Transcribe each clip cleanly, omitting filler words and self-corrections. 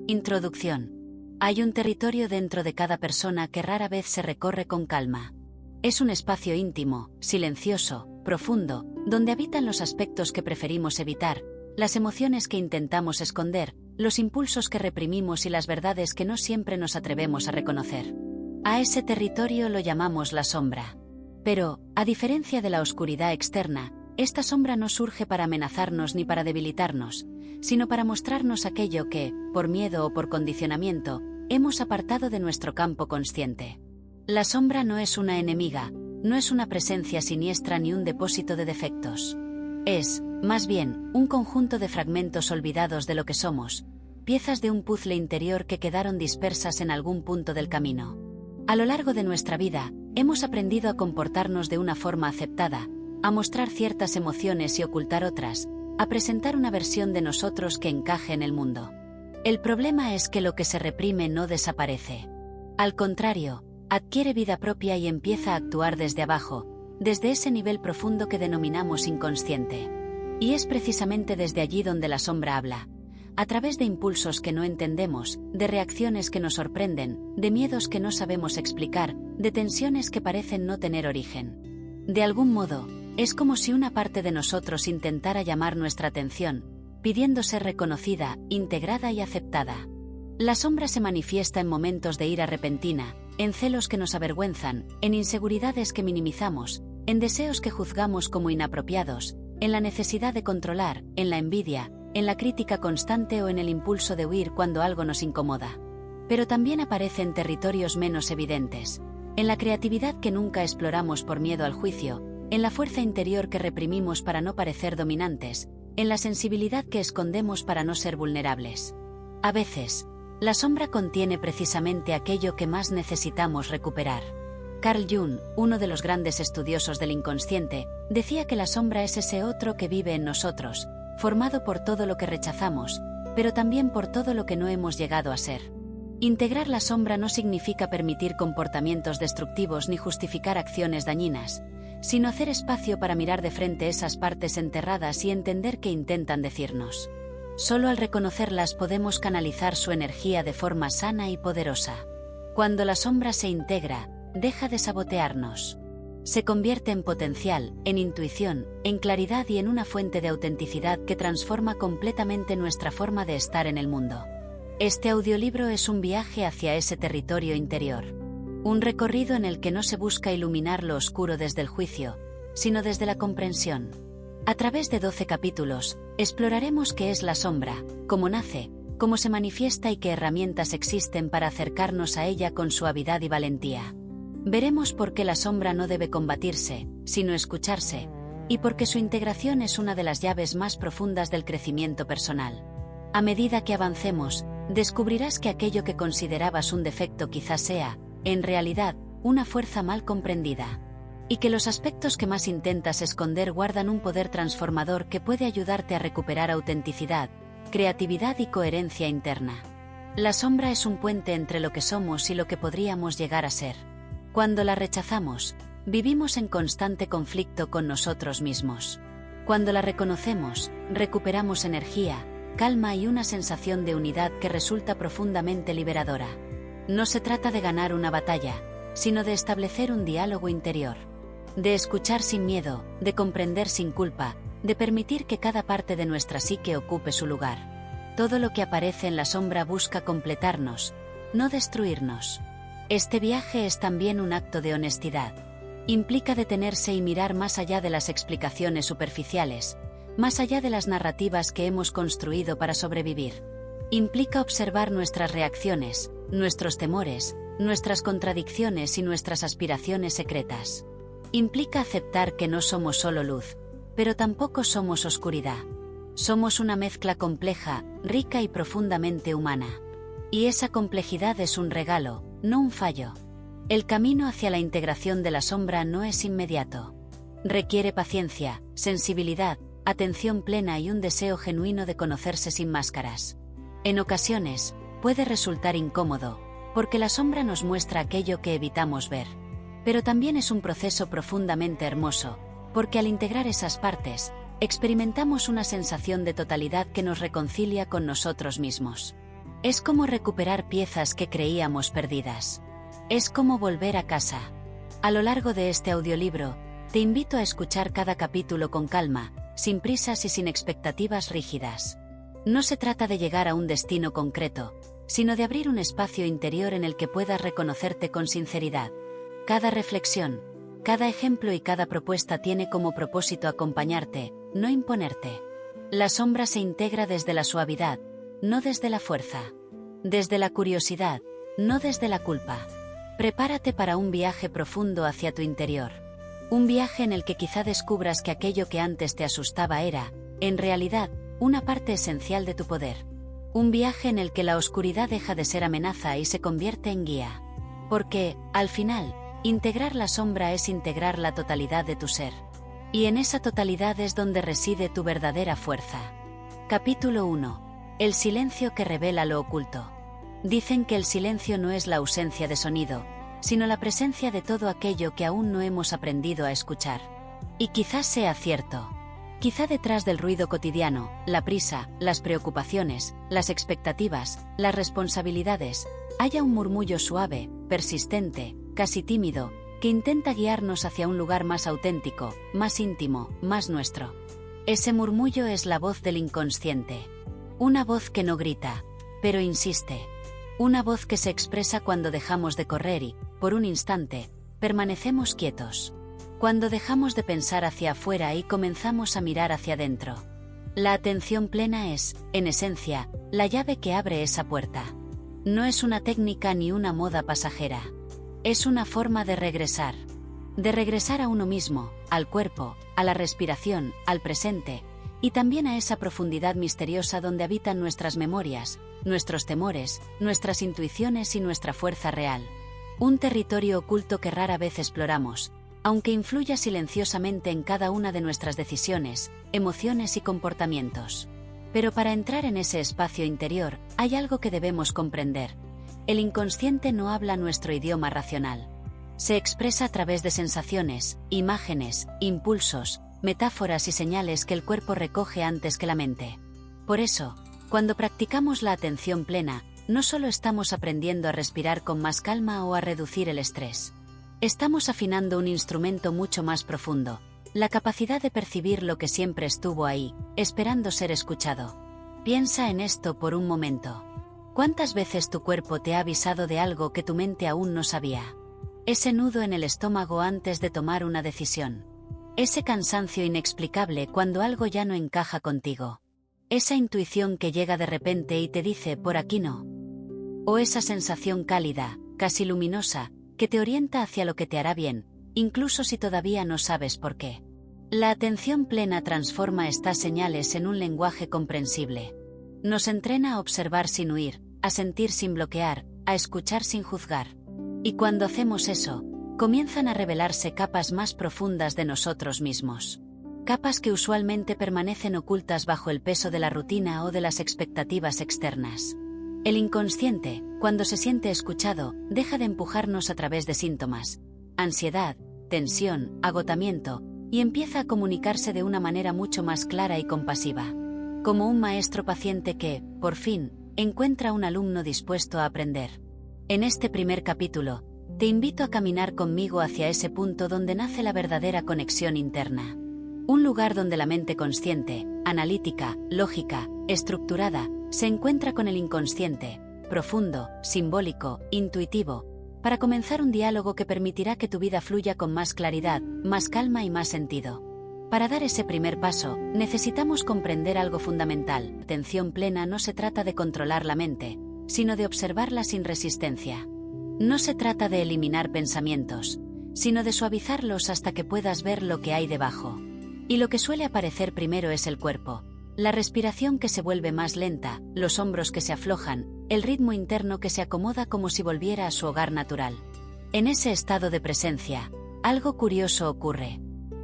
Introducción. Hay un territorio dentro de cada persona que rara vez se recorre con calma. Es un espacio íntimo, silencioso, profundo, donde habitan los aspectos que preferimos evitar, las emociones que intentamos esconder, los impulsos que reprimimos y las verdades que no siempre nos atrevemos a reconocer. A ese territorio lo llamamos la sombra. Pero, a diferencia de la oscuridad externa, esta sombra no surge para amenazarnos ni para debilitarnos, sino para mostrarnos aquello que, por miedo o por condicionamiento, hemos apartado de nuestro campo consciente. La sombra no es una enemiga, no es una presencia siniestra ni un depósito de defectos. Es, más bien, un conjunto de fragmentos olvidados de lo que somos, piezas de un puzzle interior que quedaron dispersas en algún punto del camino. A lo largo de nuestra vida, hemos aprendido a comportarnos de una forma aceptada, a mostrar ciertas emociones y ocultar otras, a presentar una versión de nosotros que encaje en el mundo. El problema es que lo que se reprime no desaparece. Al contrario, adquiere vida propia y empieza a actuar desde abajo, desde ese nivel profundo que denominamos inconsciente. Y es precisamente desde allí donde la sombra habla, a través de impulsos que no entendemos, de reacciones que nos sorprenden, de miedos que no sabemos explicar, de tensiones que parecen no tener origen. De algún modo, es como si una parte de nosotros intentara llamar nuestra atención, pidiendo ser reconocida, integrada y aceptada. La sombra se manifiesta en momentos de ira repentina, en celos que nos avergüenzan, en inseguridades que minimizamos, en deseos que juzgamos como inapropiados, en la necesidad de controlar, en la envidia, en la crítica constante o en el impulso de huir cuando algo nos incomoda. Pero también aparece en territorios menos evidentes, en la creatividad que nunca exploramos por miedo al juicio, en la fuerza interior que reprimimos para no parecer dominantes, en la sensibilidad que escondemos para no ser vulnerables. A veces, la sombra contiene precisamente aquello que más necesitamos recuperar. Carl Jung, uno de los grandes estudiosos del inconsciente, decía que la sombra es ese otro que vive en nosotros, formado por todo lo que rechazamos, pero también por todo lo que no hemos llegado a ser. Integrar la sombra no significa permitir comportamientos destructivos ni justificar acciones dañinas, sino hacer espacio para mirar de frente esas partes enterradas y entender qué intentan decirnos. Solo al reconocerlas podemos canalizar su energía de forma sana y poderosa. Cuando la sombra se integra, deja de sabotearnos. Se convierte en potencial, en intuición, en claridad y en una fuente de autenticidad que transforma completamente nuestra forma de estar en el mundo. Este audiolibro es un viaje hacia ese territorio interior. Un recorrido en el que no se busca iluminar lo oscuro desde el juicio, sino desde la comprensión. A través de 12 capítulos, exploraremos qué es la sombra, cómo nace, cómo se manifiesta y qué herramientas existen para acercarnos a ella con suavidad y valentía. Veremos por qué la sombra no debe combatirse, sino escucharse, y por qué su integración es una de las llaves más profundas del crecimiento personal. A medida que avancemos, descubrirás que aquello que considerabas un defecto quizás sea, en realidad, una fuerza mal comprendida. Y que los aspectos que más intentas esconder guardan un poder transformador que puede ayudarte a recuperar autenticidad, creatividad y coherencia interna. La sombra es un puente entre lo que somos y lo que podríamos llegar a ser. Cuando la rechazamos, vivimos en constante conflicto con nosotros mismos. Cuando la reconocemos, recuperamos energía, calma y una sensación de unidad que resulta profundamente liberadora. No se trata de ganar una batalla, sino de establecer un diálogo interior. De escuchar sin miedo, de comprender sin culpa, de permitir que cada parte de nuestra psique ocupe su lugar. Todo lo que aparece en la sombra busca completarnos, no destruirnos. Este viaje es también un acto de honestidad. Implica detenerse y mirar más allá de las explicaciones superficiales, más allá de las narrativas que hemos construido para sobrevivir. Implica observar nuestras reacciones, nuestros temores, nuestras contradicciones y nuestras aspiraciones secretas. Implica aceptar que no somos solo luz, pero tampoco somos oscuridad. Somos una mezcla compleja, rica y profundamente humana. Y esa complejidad es un regalo, no un fallo. El camino hacia la integración de la sombra no es inmediato. Requiere paciencia, sensibilidad, atención plena y un deseo genuino de conocerse sin máscaras. En ocasiones, puede resultar incómodo, porque la sombra nos muestra aquello que evitamos ver. Pero también es un proceso profundamente hermoso, porque al integrar esas partes, experimentamos una sensación de totalidad que nos reconcilia con nosotros mismos. Es como recuperar piezas que creíamos perdidas. Es como volver a casa. A lo largo de este audiolibro, te invito a escuchar cada capítulo con calma, sin prisas y sin expectativas rígidas. No se trata de llegar a un destino concreto, sino de abrir un espacio interior en el que puedas reconocerte con sinceridad. Cada reflexión, cada ejemplo y cada propuesta tiene como propósito acompañarte, no imponerte. La sombra se integra desde la suavidad, no desde la fuerza. Desde la curiosidad, no desde la culpa. Prepárate para un viaje profundo hacia tu interior. Un viaje en el que quizá descubras que aquello que antes te asustaba era, en realidad, una parte esencial de tu poder. Un viaje en el que la oscuridad deja de ser amenaza y se convierte en guía. Porque, al final, integrar la sombra es integrar la totalidad de tu ser. Y en esa totalidad es donde reside tu verdadera fuerza. Capítulo 1. El silencio que revela lo oculto. Dicen que el silencio no es la ausencia de sonido, sino la presencia de todo aquello que aún no hemos aprendido a escuchar. Y quizás sea cierto. Quizá detrás del ruido cotidiano, la prisa, las preocupaciones, las expectativas, las responsabilidades, haya un murmullo suave, persistente, casi tímido, que intenta guiarnos hacia un lugar más auténtico, más íntimo, más nuestro. Ese murmullo es la voz del inconsciente. Una voz que no grita, pero insiste. Una voz que se expresa cuando dejamos de correr y, por un instante, permanecemos quietos. Cuando dejamos de pensar hacia afuera y comenzamos a mirar hacia adentro. La atención plena es, en esencia, la llave que abre esa puerta. No es una técnica ni una moda pasajera. Es una forma de regresar. De regresar a uno mismo, al cuerpo, a la respiración, al presente, y también a esa profundidad misteriosa donde habitan nuestras memorias, nuestros temores, nuestras intuiciones y nuestra fuerza real. Un territorio oculto que rara vez exploramos, aunque influya silenciosamente en cada una de nuestras decisiones, emociones y comportamientos. Pero para entrar en ese espacio interior, hay algo que debemos comprender. El inconsciente no habla nuestro idioma racional. Se expresa a través de sensaciones, imágenes, impulsos, metáforas y señales que el cuerpo recoge antes que la mente. Por eso, cuando practicamos la atención plena, no solo estamos aprendiendo a respirar con más calma o a reducir el estrés. Estamos afinando un instrumento mucho más profundo, la capacidad de percibir lo que siempre estuvo ahí, esperando ser escuchado. Piensa en esto por un momento. ¿Cuántas veces tu cuerpo te ha avisado de algo que tu mente aún no sabía? Ese nudo en el estómago antes de tomar una decisión. Ese cansancio inexplicable cuando algo ya no encaja contigo. Esa intuición que llega de repente y te dice por aquí no. O esa sensación cálida, casi luminosa, que te orienta hacia lo que te hará bien, incluso si todavía no sabes por qué. La atención plena transforma estas señales en un lenguaje comprensible. Nos entrena a observar sin huir, a sentir sin bloquear, a escuchar sin juzgar. Y cuando hacemos eso, comienzan a revelarse capas más profundas de nosotros mismos. Capas que usualmente permanecen ocultas bajo el peso de la rutina o de las expectativas externas. El inconsciente, cuando se siente escuchado, deja de empujarnos a través de síntomas, ansiedad, tensión, agotamiento, y empieza a comunicarse de una manera mucho más clara y compasiva. Como un maestro paciente que, por fin, encuentra un alumno dispuesto a aprender. En este primer capítulo, te invito a caminar conmigo hacia ese punto donde nace la verdadera conexión interna. Un lugar donde la mente consciente, analítica, lógica, estructurada, se encuentra con el inconsciente, profundo, simbólico, intuitivo, para comenzar un diálogo que permitirá que tu vida fluya con más claridad, más calma y más sentido. Para dar ese primer paso, necesitamos comprender algo fundamental. La atención plena no se trata de controlar la mente, sino de observarla sin resistencia. No se trata de eliminar pensamientos, sino de suavizarlos hasta que puedas ver lo que hay debajo. Y lo que suele aparecer primero es el cuerpo, la respiración que se vuelve más lenta, los hombros que se aflojan, el ritmo interno que se acomoda como si volviera a su hogar natural. En ese estado de presencia, algo curioso ocurre.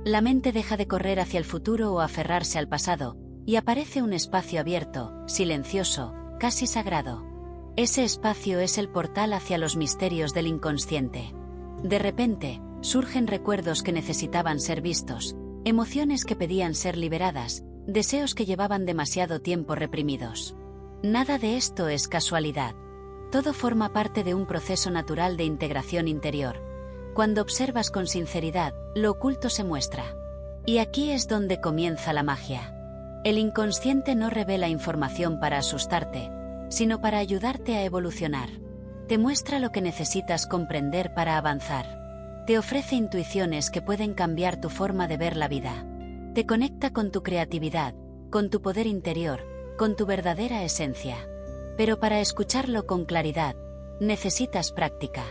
La mente deja de correr hacia el futuro o aferrarse al pasado, y aparece un espacio abierto, silencioso, casi sagrado. Ese espacio es el portal hacia los misterios del inconsciente. De repente, surgen recuerdos que necesitaban ser vistos, emociones que pedían ser liberadas, deseos que llevaban demasiado tiempo reprimidos. Nada de esto es casualidad. Todo forma parte de un proceso natural de integración interior. Cuando observas con sinceridad, lo oculto se muestra. Y aquí es donde comienza la magia. El inconsciente no revela información para asustarte, sino para ayudarte a evolucionar. Te muestra lo que necesitas comprender para avanzar. Te ofrece intuiciones que pueden cambiar tu forma de ver la vida. Te conecta con tu creatividad, con tu poder interior, con tu verdadera esencia. Pero para escucharlo con claridad, necesitas práctica.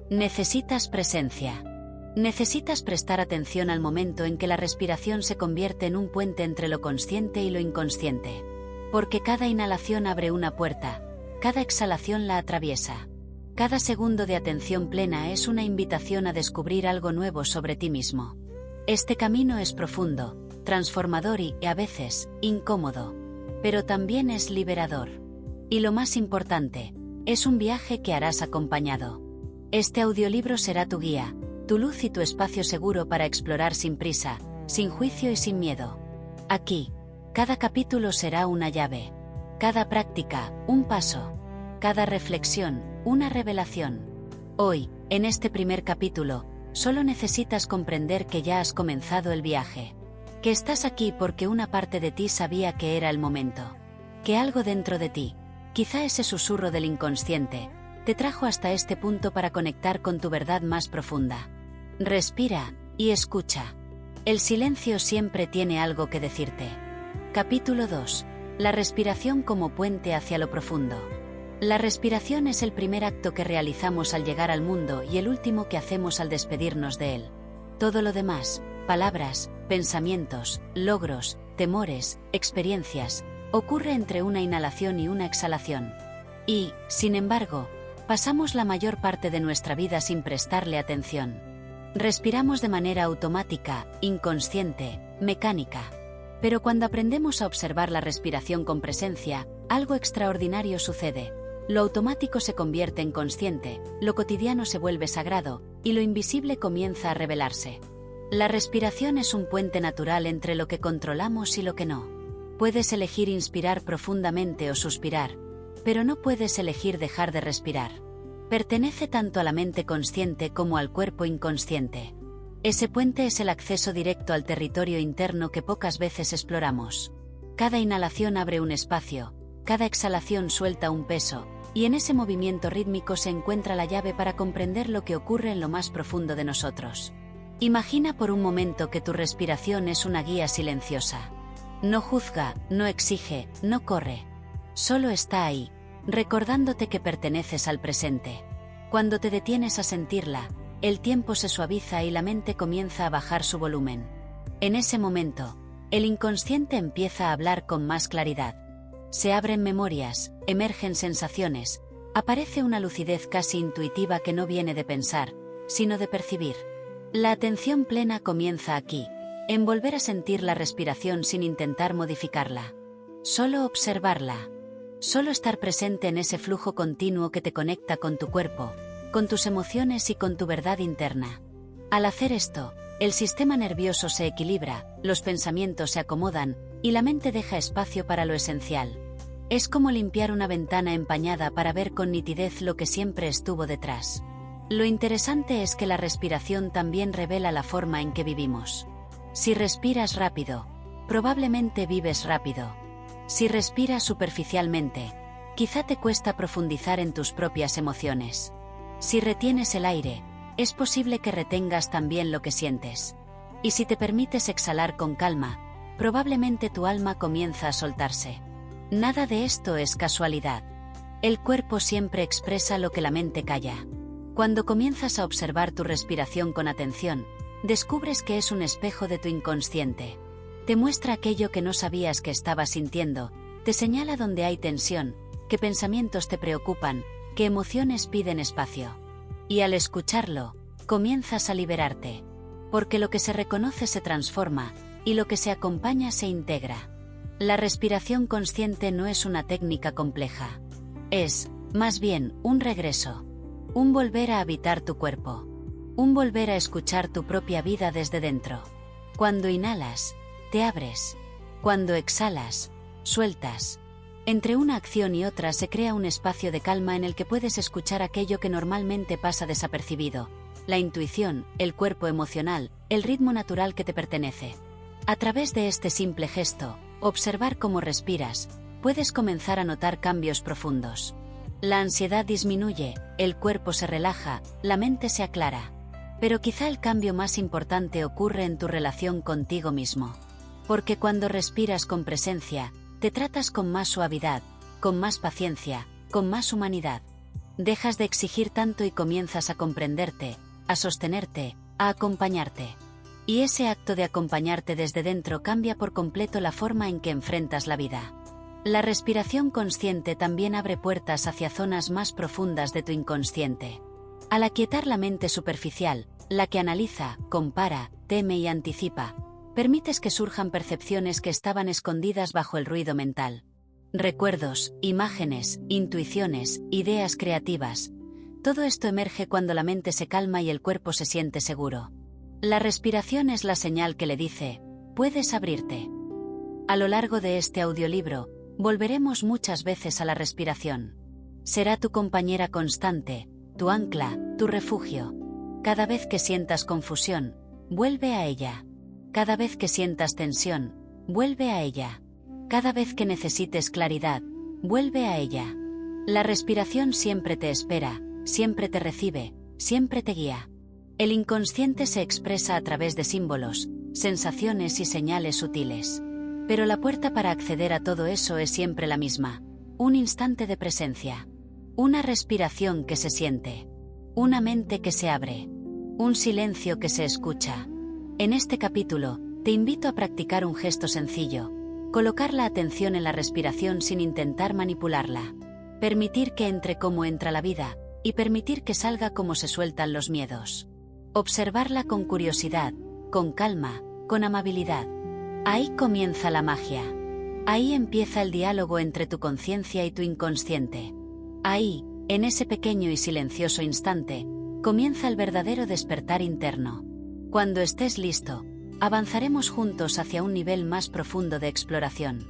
Necesitas presencia. Necesitas prestar atención al momento en que la respiración se convierte en un puente entre lo consciente y lo inconsciente. Porque cada inhalación abre una puerta, cada exhalación la atraviesa. Cada segundo de atención plena es una invitación a descubrir algo nuevo sobre ti mismo. Este camino es profundo, transformador y, a veces, incómodo. Pero también es liberador. Y lo más importante, es un viaje que harás acompañado. Este audiolibro será tu guía, tu luz y tu espacio seguro para explorar sin prisa, sin juicio y sin miedo. Aquí, cada capítulo será una llave. Cada práctica, un paso. Cada reflexión, una revelación. Hoy, en este primer capítulo, solo necesitas comprender que ya has comenzado el viaje. Que estás aquí porque una parte de ti sabía que era el momento. Que algo dentro de ti, quizá ese susurro del inconsciente, te trajo hasta este punto para conectar con tu verdad más profunda. Respira y escucha. El silencio siempre tiene algo que decirte. Capítulo 2. La respiración como puente hacia lo profundo. La respiración es el primer acto que realizamos al llegar al mundo y el último que hacemos al despedirnos de él. Todo lo demás, palabras, pensamientos, logros, temores, experiencias, ocurre entre una inhalación y una exhalación. Y, sin embargo, pasamos la mayor parte de nuestra vida sin prestarle atención. Respiramos de manera automática, inconsciente, mecánica. Pero cuando aprendemos a observar la respiración con presencia, algo extraordinario sucede. Lo automático se convierte en consciente, lo cotidiano se vuelve sagrado, y lo invisible comienza a revelarse. La respiración es un puente natural entre lo que controlamos y lo que no. Puedes elegir inspirar profundamente o suspirar, pero no puedes elegir dejar de respirar. Pertenece tanto a la mente consciente como al cuerpo inconsciente. Ese puente es el acceso directo al territorio interno que pocas veces exploramos. Cada inhalación abre un espacio, cada exhalación suelta un peso, y en ese movimiento rítmico se encuentra la llave para comprender lo que ocurre en lo más profundo de nosotros. Imagina por un momento que tu respiración es una guía silenciosa. No juzga, no exige, no corre. Solo está ahí, recordándote que perteneces al presente. Cuando te detienes a sentirla, el tiempo se suaviza y la mente comienza a bajar su volumen. En ese momento, el inconsciente empieza a hablar con más claridad. Se abren memorias, emergen sensaciones, aparece una lucidez casi intuitiva que no viene de pensar, sino de percibir. La atención plena comienza aquí, en volver a sentir la respiración sin intentar modificarla. Solo observarla. Solo estar presente en ese flujo continuo que te conecta con tu cuerpo, con tus emociones y con tu verdad interna. Al hacer esto, el sistema nervioso se equilibra, los pensamientos se acomodan, y la mente deja espacio para lo esencial. Es como limpiar una ventana empañada para ver con nitidez lo que siempre estuvo detrás. Lo interesante es que la respiración también revela la forma en que vivimos. Si respiras rápido, probablemente vives rápido. Si respiras superficialmente, quizá te cuesta profundizar en tus propias emociones. Si retienes el aire, es posible que retengas también lo que sientes. Y si te permites exhalar con calma, probablemente tu alma comienza a soltarse. Nada de esto es casualidad. El cuerpo siempre expresa lo que la mente calla. Cuando comienzas a observar tu respiración con atención, descubres que es un espejo de tu inconsciente. Te muestra aquello que no sabías que estabas sintiendo, te señala dónde hay tensión, qué pensamientos te preocupan, qué emociones piden espacio. Y al escucharlo, comienzas a liberarte. Porque lo que se reconoce se transforma, y lo que se acompaña se integra. La respiración consciente no es una técnica compleja. Es, más bien, un regreso. Un volver a habitar tu cuerpo. Un volver a escuchar tu propia vida desde dentro. Cuando inhalas, te abres. Cuando exhalas, sueltas. Entre una acción y otra se crea un espacio de calma en el que puedes escuchar aquello que normalmente pasa desapercibido: la intuición, el cuerpo emocional, el ritmo natural que te pertenece. A través de este simple gesto, observar cómo respiras, puedes comenzar a notar cambios profundos. La ansiedad disminuye, el cuerpo se relaja, la mente se aclara. Pero quizá el cambio más importante ocurre en tu relación contigo mismo. Porque cuando respiras con presencia, te tratas con más suavidad, con más paciencia, con más humanidad. Dejas de exigir tanto y comienzas a comprenderte, a sostenerte, a acompañarte. Y ese acto de acompañarte desde dentro cambia por completo la forma en que enfrentas la vida. La respiración consciente también abre puertas hacia zonas más profundas de tu inconsciente. Al aquietar la mente superficial, la que analiza, compara, teme y anticipa, permites que surjan percepciones que estaban escondidas bajo el ruido mental. Recuerdos, imágenes, intuiciones, ideas creativas. Todo esto emerge cuando la mente se calma y el cuerpo se siente seguro. La respiración es la señal que le dice: puedes abrirte. A lo largo de este audiolibro, volveremos muchas veces a la respiración. Será tu compañera constante, tu ancla, tu refugio. Cada vez que sientas confusión, vuelve a ella. Cada vez que sientas tensión, vuelve a ella. Cada vez que necesites claridad, vuelve a ella. La respiración siempre te espera, siempre te recibe, siempre te guía. El inconsciente se expresa a través de símbolos, sensaciones y señales sutiles. Pero la puerta para acceder a todo eso es siempre la misma: un instante de presencia. Una respiración que se siente. Una mente que se abre. Un silencio que se escucha. En este capítulo, te invito a practicar un gesto sencillo: colocar la atención en la respiración sin intentar manipularla. Permitir que entre como entra la vida, y permitir que salga como se sueltan los miedos. Observarla con curiosidad, con calma, con amabilidad. Ahí comienza la magia. Ahí empieza el diálogo entre tu conciencia y tu inconsciente. Ahí, en ese pequeño y silencioso instante, comienza el verdadero despertar interno. Cuando estés listo, avanzaremos juntos hacia un nivel más profundo de exploración.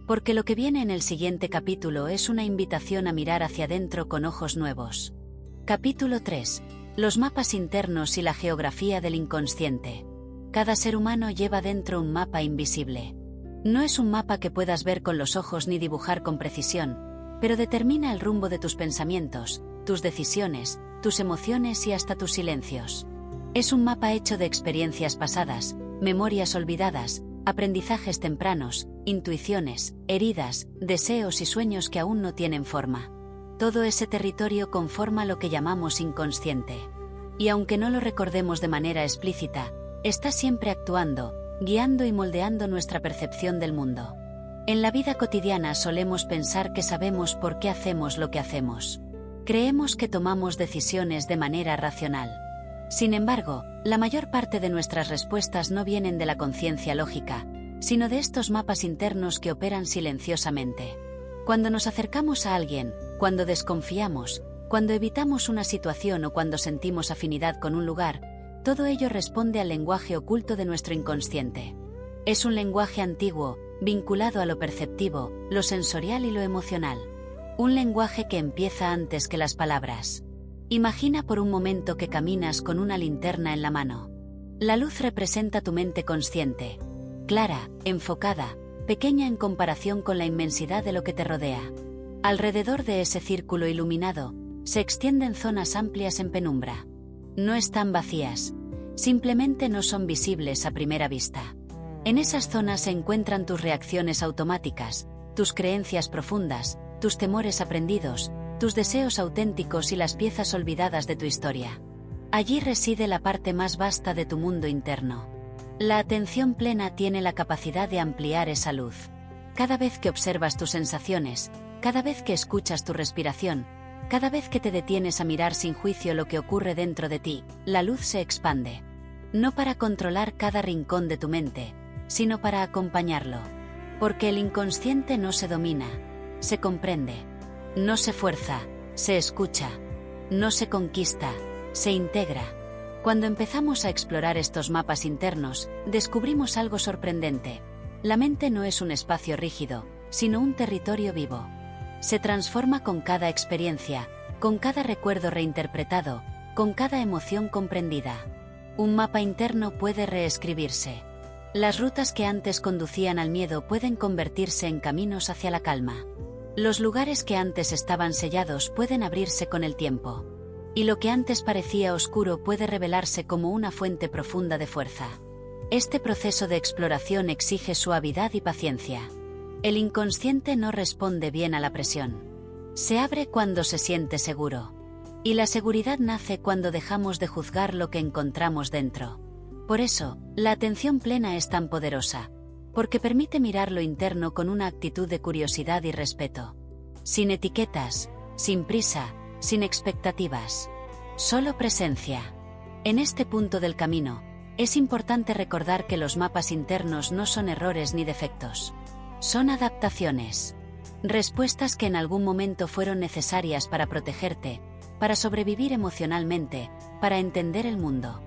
Porque lo que viene en el siguiente capítulo es una invitación a mirar hacia adentro con ojos nuevos. Capítulo 3. Los mapas internos y la geografía del inconsciente. Cada ser humano lleva dentro un mapa invisible. No es un mapa que puedas ver con los ojos ni dibujar con precisión, pero determina el rumbo de tus pensamientos, tus decisiones, tus emociones y hasta tus silencios. Es un mapa hecho de experiencias pasadas, memorias olvidadas, aprendizajes tempranos, intuiciones, heridas, deseos y sueños que aún no tienen forma. Todo ese territorio conforma lo que llamamos inconsciente. Y aunque no lo recordemos de manera explícita, está siempre actuando, guiando y moldeando nuestra percepción del mundo. En la vida cotidiana solemos pensar que sabemos por qué hacemos lo que hacemos. Creemos que tomamos decisiones de manera racional. Sin embargo, la mayor parte de nuestras respuestas no vienen de la conciencia lógica, sino de estos mapas internos que operan silenciosamente. Cuando nos acercamos a alguien, cuando desconfiamos, cuando evitamos una situación o cuando sentimos afinidad con un lugar, todo ello responde al lenguaje oculto de nuestro inconsciente. Es un lenguaje antiguo, vinculado a lo perceptivo, lo sensorial y lo emocional. Un lenguaje que empieza antes que las palabras. Imagina por un momento que caminas con una linterna en la mano. La luz representa tu mente consciente. Clara, enfocada, pequeña en comparación con la inmensidad de lo que te rodea. Alrededor de ese círculo iluminado, se extienden zonas amplias en penumbra. No están vacías, simplemente no son visibles a primera vista. En esas zonas se encuentran tus reacciones automáticas, tus creencias profundas, tus temores aprendidos, tus deseos auténticos y las piezas olvidadas de tu historia. Allí reside la parte más vasta de tu mundo interno. La atención plena tiene la capacidad de ampliar esa luz. Cada vez que observas tus sensaciones, cada vez que escuchas tu respiración, cada vez que te detienes a mirar sin juicio lo que ocurre dentro de ti, la luz se expande. No para controlar cada rincón de tu mente, sino para acompañarlo. Porque el inconsciente no se domina, se comprende. No se fuerza, se escucha. No se conquista, se integra. Cuando empezamos a explorar estos mapas internos, descubrimos algo sorprendente. La mente no es un espacio rígido, sino un territorio vivo. Se transforma con cada experiencia, con cada recuerdo reinterpretado, con cada emoción comprendida. Un mapa interno puede reescribirse. Las rutas que antes conducían al miedo pueden convertirse en caminos hacia la calma. Los lugares que antes estaban sellados pueden abrirse con el tiempo. Y lo que antes parecía oscuro puede revelarse como una fuente profunda de fuerza. Este proceso de exploración exige suavidad y paciencia. El inconsciente no responde bien a la presión. Se abre cuando se siente seguro. Y la seguridad nace cuando dejamos de juzgar lo que encontramos dentro. Por eso, la atención plena es tan poderosa, porque permite mirar lo interno con una actitud de curiosidad y respeto. Sin etiquetas, sin prisa, sin expectativas. Solo presencia. En este punto del camino, es importante recordar que los mapas internos no son errores ni defectos. Son adaptaciones. Respuestas que en algún momento fueron necesarias para protegerte, para sobrevivir emocionalmente, para entender el mundo.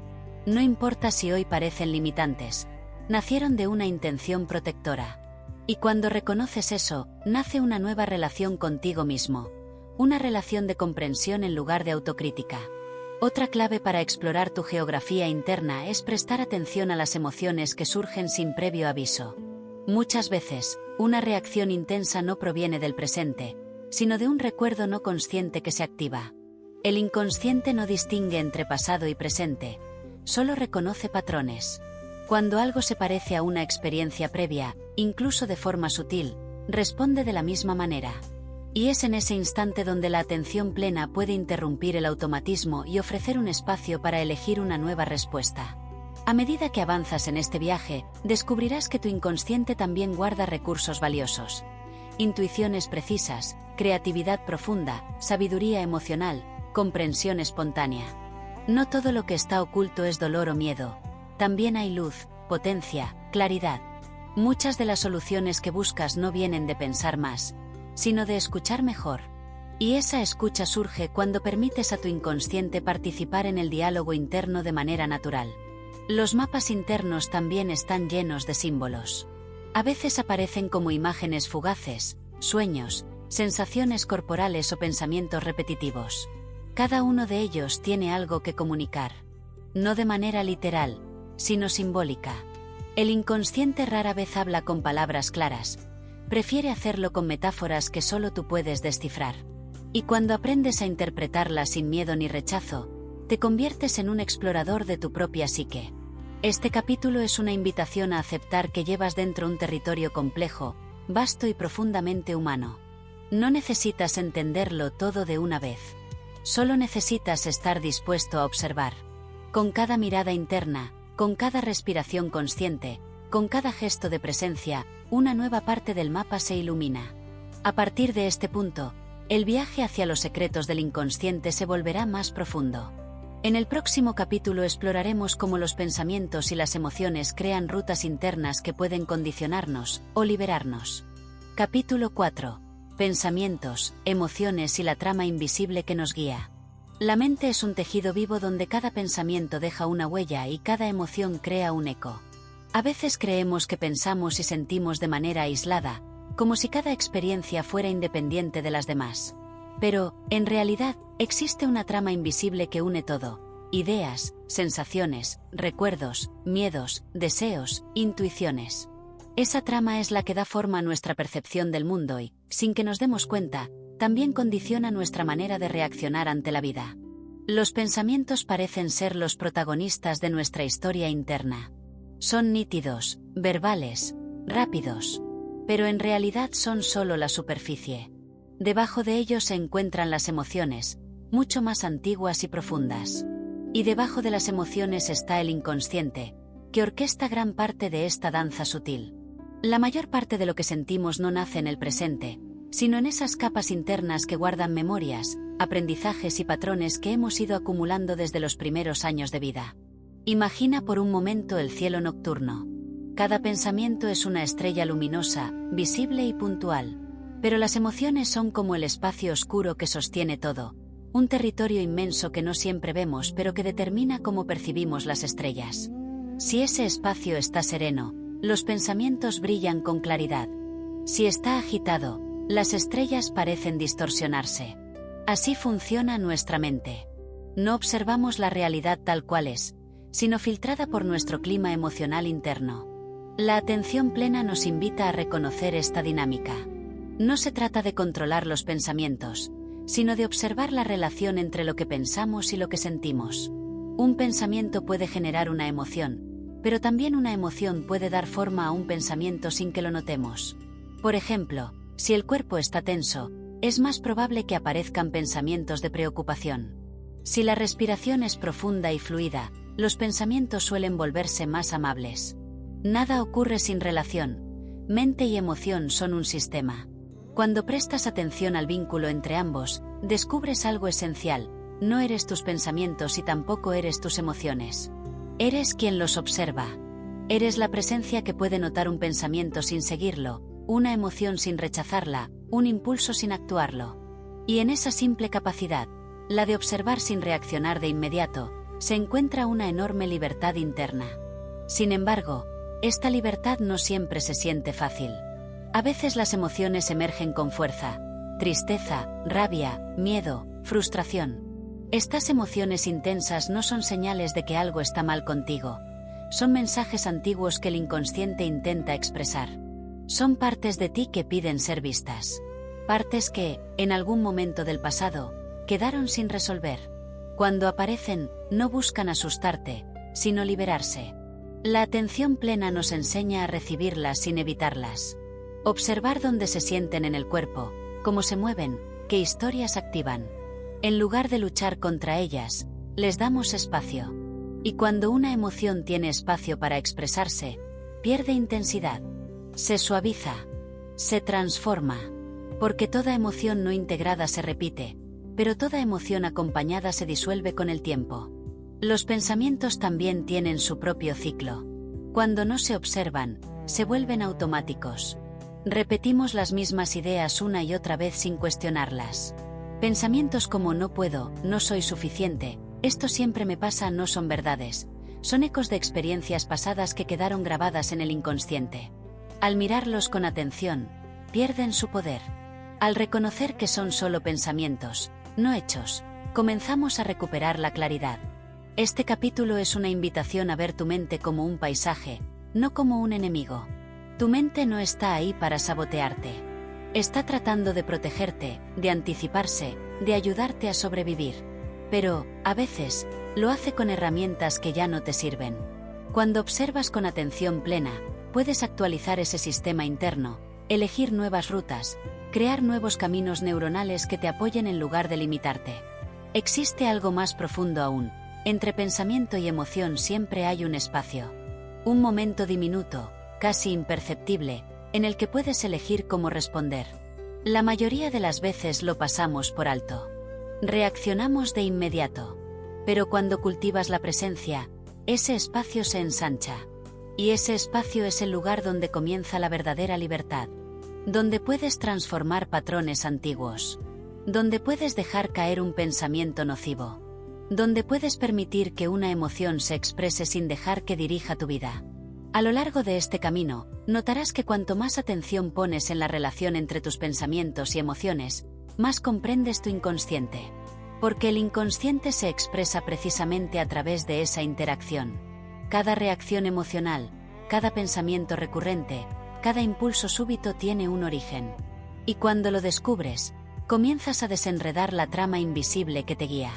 No importa si hoy parecen limitantes, nacieron de una intención protectora. Y cuando reconoces eso, nace una nueva relación contigo mismo. Una relación de comprensión en lugar de autocrítica. Otra clave para explorar tu geografía interna es prestar atención a las emociones que surgen sin previo aviso. Muchas veces, una reacción intensa no proviene del presente, sino de un recuerdo no consciente que se activa. El inconsciente no distingue entre pasado y presente, solo reconoce patrones. Cuando algo se parece a una experiencia previa, incluso de forma sutil, responde de la misma manera. Y es en ese instante donde la atención plena puede interrumpir el automatismo y ofrecer un espacio para elegir una nueva respuesta. A medida que avanzas en este viaje, descubrirás que tu inconsciente también guarda recursos valiosos. Intuiciones precisas, creatividad profunda, sabiduría emocional, comprensión espontánea. No todo lo que está oculto es dolor o miedo. También hay luz, potencia, claridad. Muchas de las soluciones que buscas no vienen de pensar más, sino de escuchar mejor. Y esa escucha surge cuando permites a tu inconsciente participar en el diálogo interno de manera natural. Los mapas internos también están llenos de símbolos. A veces aparecen como imágenes fugaces, sueños, sensaciones corporales o pensamientos repetitivos. Cada uno de ellos tiene algo que comunicar. No de manera literal, sino simbólica. El inconsciente rara vez habla con palabras claras. Prefiere hacerlo con metáforas que solo tú puedes descifrar. Y cuando aprendes a interpretarlas sin miedo ni rechazo, te conviertes en un explorador de tu propia psique. Este capítulo es una invitación a aceptar que llevas dentro un territorio complejo, vasto y profundamente humano. No necesitas entenderlo todo de una vez. Solo necesitas estar dispuesto a observar. Con cada mirada interna, con cada respiración consciente, con cada gesto de presencia, una nueva parte del mapa se ilumina. A partir de este punto, el viaje hacia los secretos del inconsciente se volverá más profundo. En el próximo capítulo exploraremos cómo los pensamientos y las emociones crean rutas internas que pueden condicionarnos o liberarnos. Capítulo 4. Pensamientos, emociones y la trama invisible que nos guía. La mente es un tejido vivo donde cada pensamiento deja una huella y cada emoción crea un eco. A veces creemos que pensamos y sentimos de manera aislada, como si cada experiencia fuera independiente de las demás. Pero, en realidad, existe una trama invisible que une todo: ideas, sensaciones, recuerdos, miedos, deseos, intuiciones. Esa trama es la que da forma a nuestra percepción del mundo y, sin que nos demos cuenta, también condiciona nuestra manera de reaccionar ante la vida. Los pensamientos parecen ser los protagonistas de nuestra historia interna. Son nítidos, verbales, rápidos. Pero en realidad son solo la superficie. Debajo de ellos se encuentran las emociones, mucho más antiguas y profundas. Y debajo de las emociones está el inconsciente, que orquesta gran parte de esta danza sutil. La mayor parte de lo que sentimos no nace en el presente, sino en esas capas internas que guardan memorias, aprendizajes y patrones que hemos ido acumulando desde los primeros años de vida. Imagina por un momento el cielo nocturno. Cada pensamiento es una estrella luminosa, visible y puntual. Pero las emociones son como el espacio oscuro que sostiene todo, un territorio inmenso que no siempre vemos pero que determina cómo percibimos las estrellas. Si ese espacio está sereno, los pensamientos brillan con claridad. Si está agitado, las estrellas parecen distorsionarse. Así funciona nuestra mente. No observamos la realidad tal cual es, sino filtrada por nuestro clima emocional interno. La atención plena nos invita a reconocer esta dinámica. No se trata de controlar los pensamientos, sino de observar la relación entre lo que pensamos y lo que sentimos. Un pensamiento puede generar una emoción, pero también una emoción puede dar forma a un pensamiento sin que lo notemos. Por ejemplo, si el cuerpo está tenso, es más probable que aparezcan pensamientos de preocupación. Si la respiración es profunda y fluida, los pensamientos suelen volverse más amables. Nada ocurre sin relación. Mente y emoción son un sistema. Cuando prestas atención al vínculo entre ambos, descubres algo esencial. No eres tus pensamientos y tampoco eres tus emociones. Eres quien los observa. Eres la presencia que puede notar un pensamiento sin seguirlo, una emoción sin rechazarla, un impulso sin actuarlo. Y en esa simple capacidad, la de observar sin reaccionar de inmediato, se encuentra una enorme libertad interna. Sin embargo, esta libertad no siempre se siente fácil. A veces las emociones emergen con fuerza: tristeza, rabia, miedo, frustración. Estas emociones intensas no son señales de que algo está mal contigo. Son mensajes antiguos que el inconsciente intenta expresar. Son partes de ti que piden ser vistas. Partes que, en algún momento del pasado, quedaron sin resolver. Cuando aparecen, no buscan asustarte, sino liberarse. La atención plena nos enseña a recibirlas sin evitarlas. Observar dónde se sienten en el cuerpo, cómo se mueven, qué historias activan. En lugar de luchar contra ellas, les damos espacio. Y cuando una emoción tiene espacio para expresarse, pierde intensidad. Se suaviza. Se transforma. Porque toda emoción no integrada se repite, pero toda emoción acompañada se disuelve con el tiempo. Los pensamientos también tienen su propio ciclo. Cuando no se observan, se vuelven automáticos. Repetimos las mismas ideas una y otra vez sin cuestionarlas. Pensamientos como no puedo, no soy suficiente, esto siempre me pasa no son verdades. Son ecos de experiencias pasadas que quedaron grabadas en el inconsciente. Al mirarlos con atención, pierden su poder. Al reconocer que son solo pensamientos, no hechos, comenzamos a recuperar la claridad. Este capítulo es una invitación a ver tu mente como un paisaje, no como un enemigo. Tu mente no está ahí para sabotearte. Está tratando de protegerte, de anticiparse, de ayudarte a sobrevivir. Pero, a veces, lo hace con herramientas que ya no te sirven. Cuando observas con atención plena, puedes actualizar ese sistema interno, elegir nuevas rutas, crear nuevos caminos neuronales que te apoyen en lugar de limitarte. Existe algo más profundo aún. Entre pensamiento y emoción siempre hay un espacio. Un momento diminuto, casi imperceptible, en el que puedes elegir cómo responder. La mayoría de las veces lo pasamos por alto. Reaccionamos de inmediato. Pero cuando cultivas la presencia, ese espacio se ensancha. Y ese espacio es el lugar donde comienza la verdadera libertad. Donde puedes transformar patrones antiguos. Donde puedes dejar caer un pensamiento nocivo. Donde puedes permitir que una emoción se exprese sin dejar que dirija tu vida. A lo largo de este camino, notarás que cuanto más atención pones en la relación entre tus pensamientos y emociones, más comprendes tu inconsciente. Porque el inconsciente se expresa precisamente a través de esa interacción. Cada reacción emocional, cada pensamiento recurrente, cada impulso súbito tiene un origen. Y cuando lo descubres, comienzas a desenredar la trama invisible que te guía.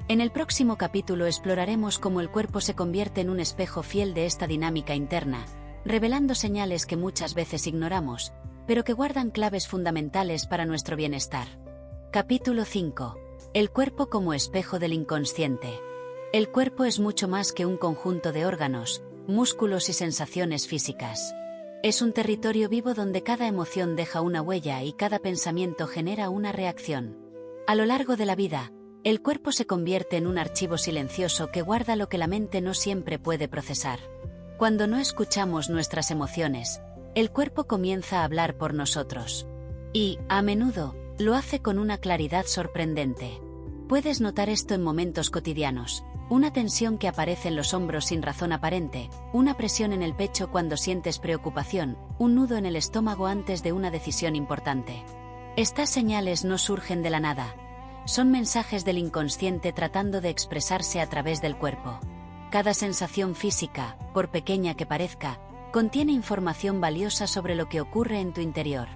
En el próximo capítulo exploraremos cómo el cuerpo se convierte en un espejo fiel de esta dinámica interna, revelando señales que muchas veces ignoramos, pero que guardan claves fundamentales para nuestro bienestar. Capítulo 5. El cuerpo como espejo del inconsciente. El cuerpo es mucho más que un conjunto de órganos, músculos y sensaciones físicas. Es un territorio vivo donde cada emoción deja una huella y cada pensamiento genera una reacción. A lo largo de la vida, el cuerpo se convierte en un archivo silencioso que guarda lo que la mente no siempre puede procesar. Cuando no escuchamos nuestras emociones, el cuerpo comienza a hablar por nosotros. Y, a menudo, lo hace con una claridad sorprendente. Puedes notar esto en momentos cotidianos, una tensión que aparece en los hombros sin razón aparente, una presión en el pecho cuando sientes preocupación, un nudo en el estómago antes de una decisión importante. Estas señales no surgen de la nada. Son mensajes del inconsciente tratando de expresarse a través del cuerpo. Cada sensación física, por pequeña que parezca, contiene información valiosa sobre lo que ocurre en tu interior.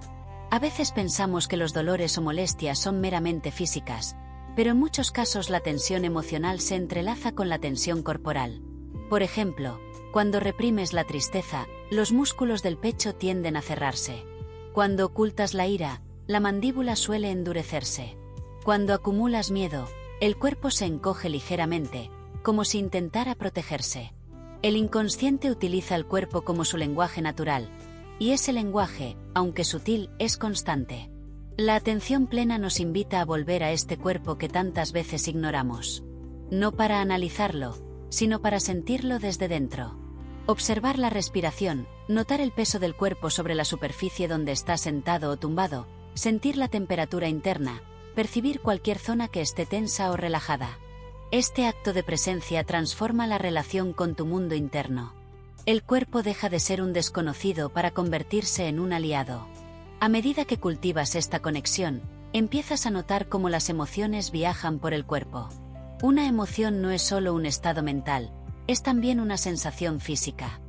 A veces pensamos que los dolores o molestias son meramente físicas, pero en muchos casos la tensión emocional se entrelaza con la tensión corporal. Por ejemplo, cuando reprimes la tristeza, los músculos del pecho tienden a cerrarse. Cuando ocultas la ira, la mandíbula suele endurecerse. Cuando acumulas miedo, el cuerpo se encoge ligeramente, como si intentara protegerse. El inconsciente utiliza el cuerpo como su lenguaje natural, y ese lenguaje, aunque sutil, es constante. La atención plena nos invita a volver a este cuerpo que tantas veces ignoramos. No para analizarlo, sino para sentirlo desde dentro. Observar la respiración, notar el peso del cuerpo sobre la superficie donde está sentado o tumbado, sentir la temperatura interna, percibir cualquier zona que esté tensa o relajada. Este acto de presencia transforma la relación con tu mundo interno. El cuerpo deja de ser un desconocido para convertirse en un aliado. A medida que cultivas esta conexión, empiezas a notar cómo las emociones viajan por el cuerpo. Una emoción no es solo un estado mental, es también una sensación física.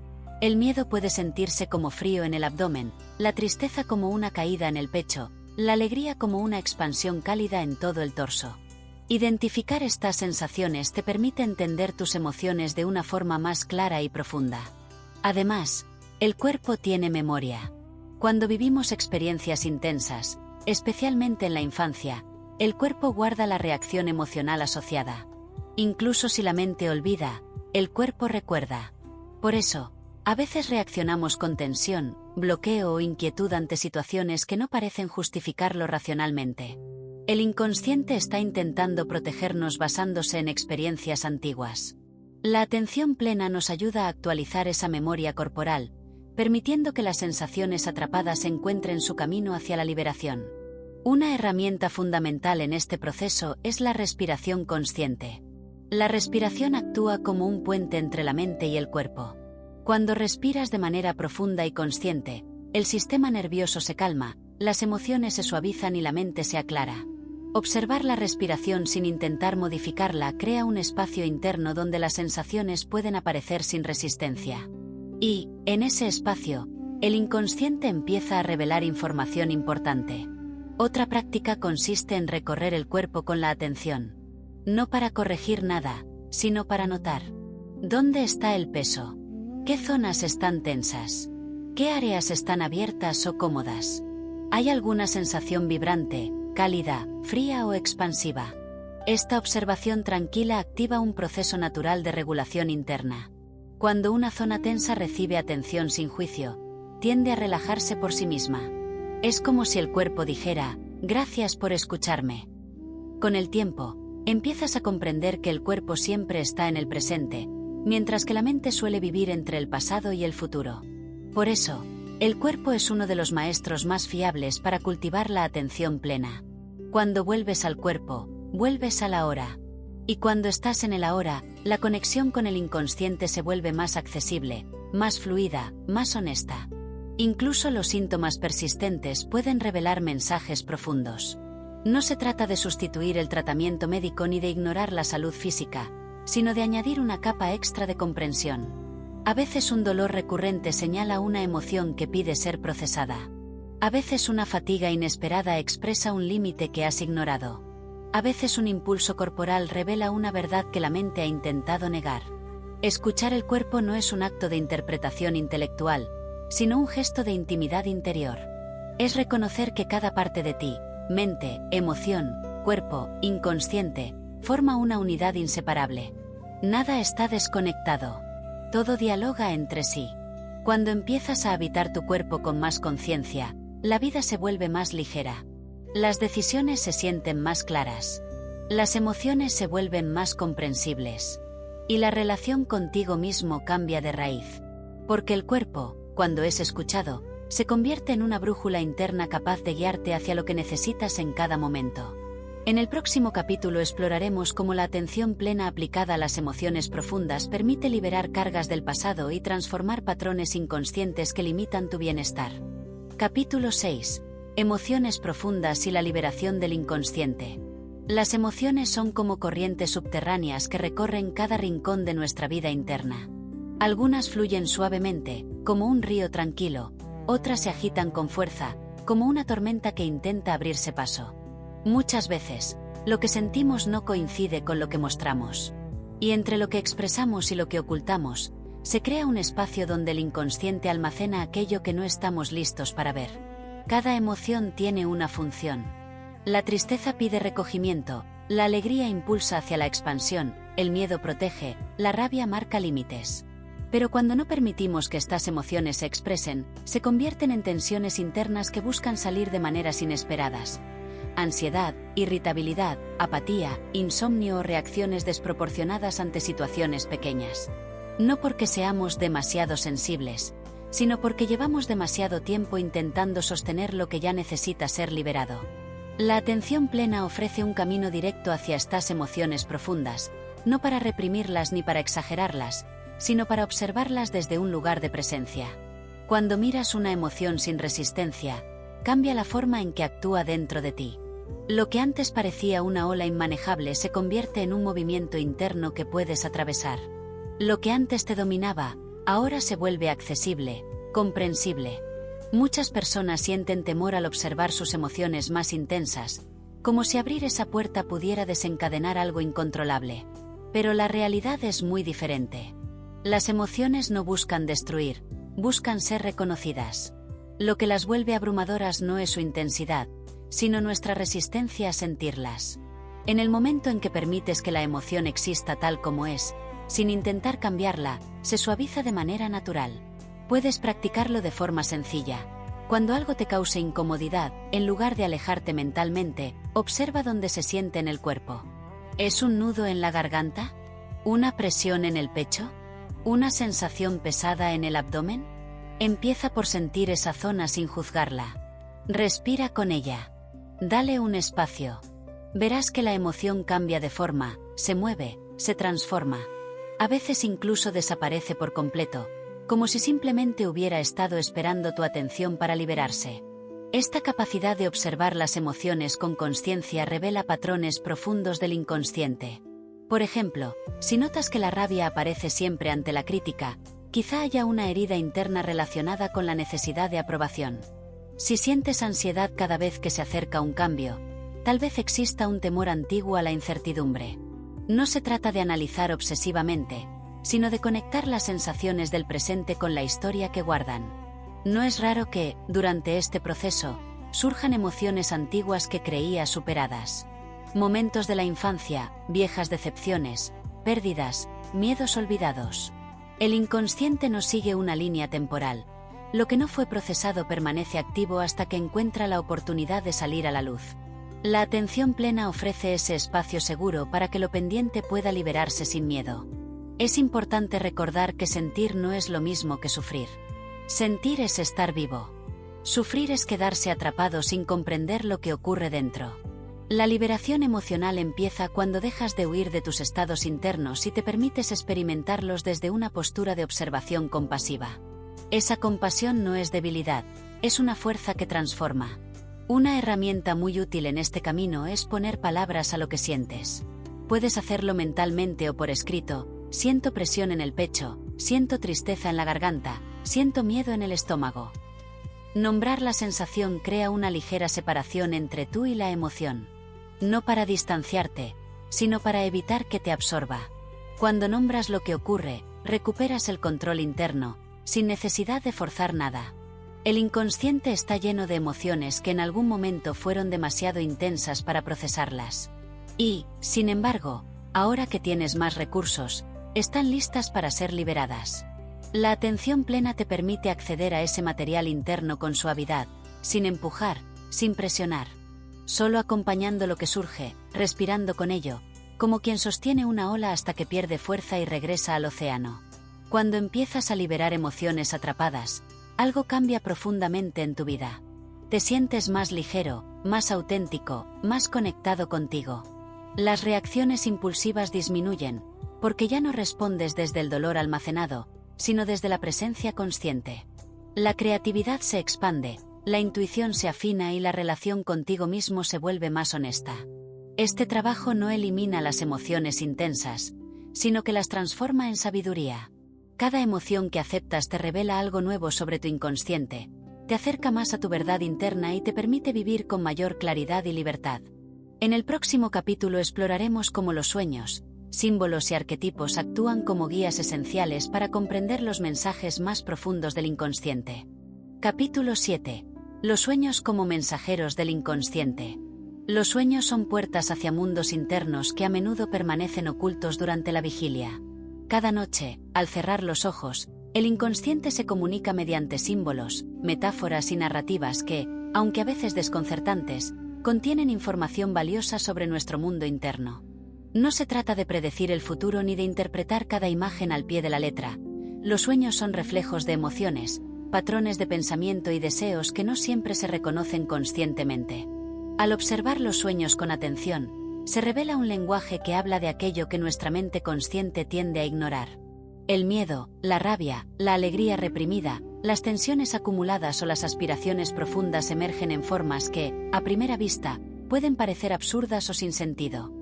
El miedo puede sentirse como frío en el abdomen, la tristeza como una caída en el pecho, la alegría como una expansión cálida en todo el torso. Identificar estas sensaciones te permite entender tus emociones de una forma más clara y profunda. Además, el cuerpo tiene memoria. Cuando vivimos experiencias intensas, especialmente en la infancia, el cuerpo guarda la reacción emocional asociada. Incluso si la mente olvida, el cuerpo recuerda. Por eso, a veces reaccionamos con tensión, bloqueo o inquietud ante situaciones que no parecen justificarlo racionalmente. El inconsciente está intentando protegernos basándose en experiencias antiguas. La atención plena nos ayuda a actualizar esa memoria corporal, permitiendo que las sensaciones atrapadas encuentren su camino hacia la liberación. Una herramienta fundamental en este proceso es la respiración consciente. La respiración actúa como un puente entre la mente y el cuerpo. Cuando respiras de manera profunda y consciente, el sistema nervioso se calma, las emociones se suavizan y la mente se aclara. Observar la respiración sin intentar modificarla crea un espacio interno donde las sensaciones pueden aparecer sin resistencia. Y, en ese espacio, el inconsciente empieza a revelar información importante. Otra práctica consiste en recorrer el cuerpo con la atención. No para corregir nada, sino para notar. ¿Dónde está el peso? ¿Qué zonas están tensas? ¿Qué áreas están abiertas o cómodas? ¿Hay alguna sensación vibrante, cálida, fría o expansiva? Esta observación tranquila activa un proceso natural de regulación interna. Cuando una zona tensa recibe atención sin juicio, tiende a relajarse por sí misma. Es como si el cuerpo dijera, gracias por escucharme. Con el tiempo, empiezas a comprender que el cuerpo siempre está en el presente, mientras que la mente suele vivir entre el pasado y el futuro. Por eso, el cuerpo es uno de los maestros más fiables para cultivar la atención plena. Cuando vuelves al cuerpo, vuelves al ahora. Y cuando estás en el ahora, la conexión con el inconsciente se vuelve más accesible, más fluida, más honesta. Incluso los síntomas persistentes pueden revelar mensajes profundos. No se trata de sustituir el tratamiento médico ni de ignorar la salud física, sino de añadir una capa extra de comprensión. A veces un dolor recurrente señala una emoción que pide ser procesada. A veces una fatiga inesperada expresa un límite que has ignorado. A veces un impulso corporal revela una verdad que la mente ha intentado negar. Escuchar el cuerpo no es un acto de interpretación intelectual, sino un gesto de intimidad interior. Es reconocer que cada parte de ti, mente, emoción, cuerpo, inconsciente, forma una unidad inseparable. Nada está desconectado. Todo dialoga entre sí. Cuando empiezas a habitar tu cuerpo con más conciencia, la vida se vuelve más ligera. Las decisiones se sienten más claras. Las emociones se vuelven más comprensibles. Y la relación contigo mismo cambia de raíz. Porque el cuerpo, cuando es escuchado, se convierte en una brújula interna capaz de guiarte hacia lo que necesitas en cada momento. En el próximo capítulo exploraremos cómo la atención plena aplicada a las emociones profundas permite liberar cargas del pasado y transformar patrones inconscientes que limitan tu bienestar. Capítulo 6. Emociones profundas y la liberación del inconsciente. Las emociones son como corrientes subterráneas que recorren cada rincón de nuestra vida interna. Algunas fluyen suavemente, como un río tranquilo, otras se agitan con fuerza, como una tormenta que intenta abrirse paso. Muchas veces, lo que sentimos no coincide con lo que mostramos. Y entre lo que expresamos y lo que ocultamos, se crea un espacio donde el inconsciente almacena aquello que no estamos listos para ver. Cada emoción tiene una función. La tristeza pide recogimiento, la alegría impulsa hacia la expansión, el miedo protege, la rabia marca límites. Pero cuando no permitimos que estas emociones se expresen, se convierten en tensiones internas que buscan salir de maneras inesperadas. Ansiedad, irritabilidad, apatía, insomnio o reacciones desproporcionadas ante situaciones pequeñas. No porque seamos demasiado sensibles, sino porque llevamos demasiado tiempo intentando sostener lo que ya necesita ser liberado. La atención plena ofrece un camino directo hacia estas emociones profundas, no para reprimirlas ni para exagerarlas, sino para observarlas desde un lugar de presencia. Cuando miras una emoción sin resistencia, cambia la forma en que actúa dentro de ti. Lo que antes parecía una ola inmanejable se convierte en un movimiento interno que puedes atravesar. Lo que antes te dominaba, ahora se vuelve accesible, comprensible. Muchas personas sienten temor al observar sus emociones más intensas, como si abrir esa puerta pudiera desencadenar algo incontrolable. Pero la realidad es muy diferente. Las emociones no buscan destruir, buscan ser reconocidas. Lo que las vuelve abrumadoras no es su intensidad, sino nuestra resistencia a sentirlas. En el momento en que permites que la emoción exista tal como es, sin intentar cambiarla, se suaviza de manera natural. Puedes practicarlo de forma sencilla. Cuando algo te cause incomodidad, en lugar de alejarte mentalmente, observa dónde se siente en el cuerpo. ¿Es un nudo en la garganta? ¿Una presión en el pecho? ¿Una sensación pesada en el abdomen? Empieza por sentir esa zona sin juzgarla. Respira con ella. Dale un espacio. Verás que la emoción cambia de forma, se mueve, se transforma. A veces incluso desaparece por completo, como si simplemente hubiera estado esperando tu atención para liberarse. Esta capacidad de observar las emociones con consciencia revela patrones profundos del inconsciente. Por ejemplo, si notas que la rabia aparece siempre ante la crítica, quizá haya una herida interna relacionada con la necesidad de aprobación. Si sientes ansiedad cada vez que se acerca un cambio, tal vez exista un temor antiguo a la incertidumbre. No se trata de analizar obsesivamente, sino de conectar las sensaciones del presente con la historia que guardan. No es raro que, durante este proceso, surjan emociones antiguas que creías superadas. Momentos de la infancia, viejas decepciones, pérdidas, miedos olvidados. El inconsciente no sigue una línea temporal. Lo que no fue procesado permanece activo hasta que encuentra la oportunidad de salir a la luz. La atención plena ofrece ese espacio seguro para que lo pendiente pueda liberarse sin miedo. Es importante recordar que sentir no es lo mismo que sufrir. Sentir es estar vivo. Sufrir es quedarse atrapado sin comprender lo que ocurre dentro. La liberación emocional empieza cuando dejas de huir de tus estados internos y te permites experimentarlos desde una postura de observación compasiva. Esa compasión no es debilidad, es una fuerza que transforma. Una herramienta muy útil en este camino es poner palabras a lo que sientes. Puedes hacerlo mentalmente o por escrito. Siento presión en el pecho, siento tristeza en la garganta, siento miedo en el estómago. Nombrar la sensación crea una ligera separación entre tú y la emoción. No para distanciarte, sino para evitar que te absorba. Cuando nombras lo que ocurre, recuperas el control interno, sin necesidad de forzar nada. El inconsciente está lleno de emociones que en algún momento fueron demasiado intensas para procesarlas. Y, sin embargo, ahora que tienes más recursos, están listas para ser liberadas. La atención plena te permite acceder a ese material interno con suavidad, sin empujar, sin presionar. Solo acompañando lo que surge, respirando con ello, como quien sostiene una ola hasta que pierde fuerza y regresa al océano. Cuando empiezas a liberar emociones atrapadas, algo cambia profundamente en tu vida. Te sientes más ligero, más auténtico, más conectado contigo. Las reacciones impulsivas disminuyen, porque ya no respondes desde el dolor almacenado, sino desde la presencia consciente. La creatividad se expande, la intuición se afina y la relación contigo mismo se vuelve más honesta. Este trabajo no elimina las emociones intensas, sino que las transforma en sabiduría. Cada emoción que aceptas te revela algo nuevo sobre tu inconsciente, te acerca más a tu verdad interna y te permite vivir con mayor claridad y libertad. En el próximo capítulo exploraremos cómo los sueños, símbolos y arquetipos actúan como guías esenciales para comprender los mensajes más profundos del inconsciente. Capítulo 7. Los sueños como mensajeros del inconsciente. Los sueños son puertas hacia mundos internos que a menudo permanecen ocultos durante la vigilia. Cada noche, al cerrar los ojos, el inconsciente se comunica mediante símbolos, metáforas y narrativas que, aunque a veces desconcertantes, contienen información valiosa sobre nuestro mundo interno. No se trata de predecir el futuro ni de interpretar cada imagen al pie de la letra. Los sueños son reflejos de emociones, patrones de pensamiento y deseos que no siempre se reconocen conscientemente. Al observar los sueños con atención, se revela un lenguaje que habla de aquello que nuestra mente consciente tiende a ignorar. El miedo, la rabia, la alegría reprimida, las tensiones acumuladas o las aspiraciones profundas emergen en formas que, a primera vista, pueden parecer absurdas o sin sentido.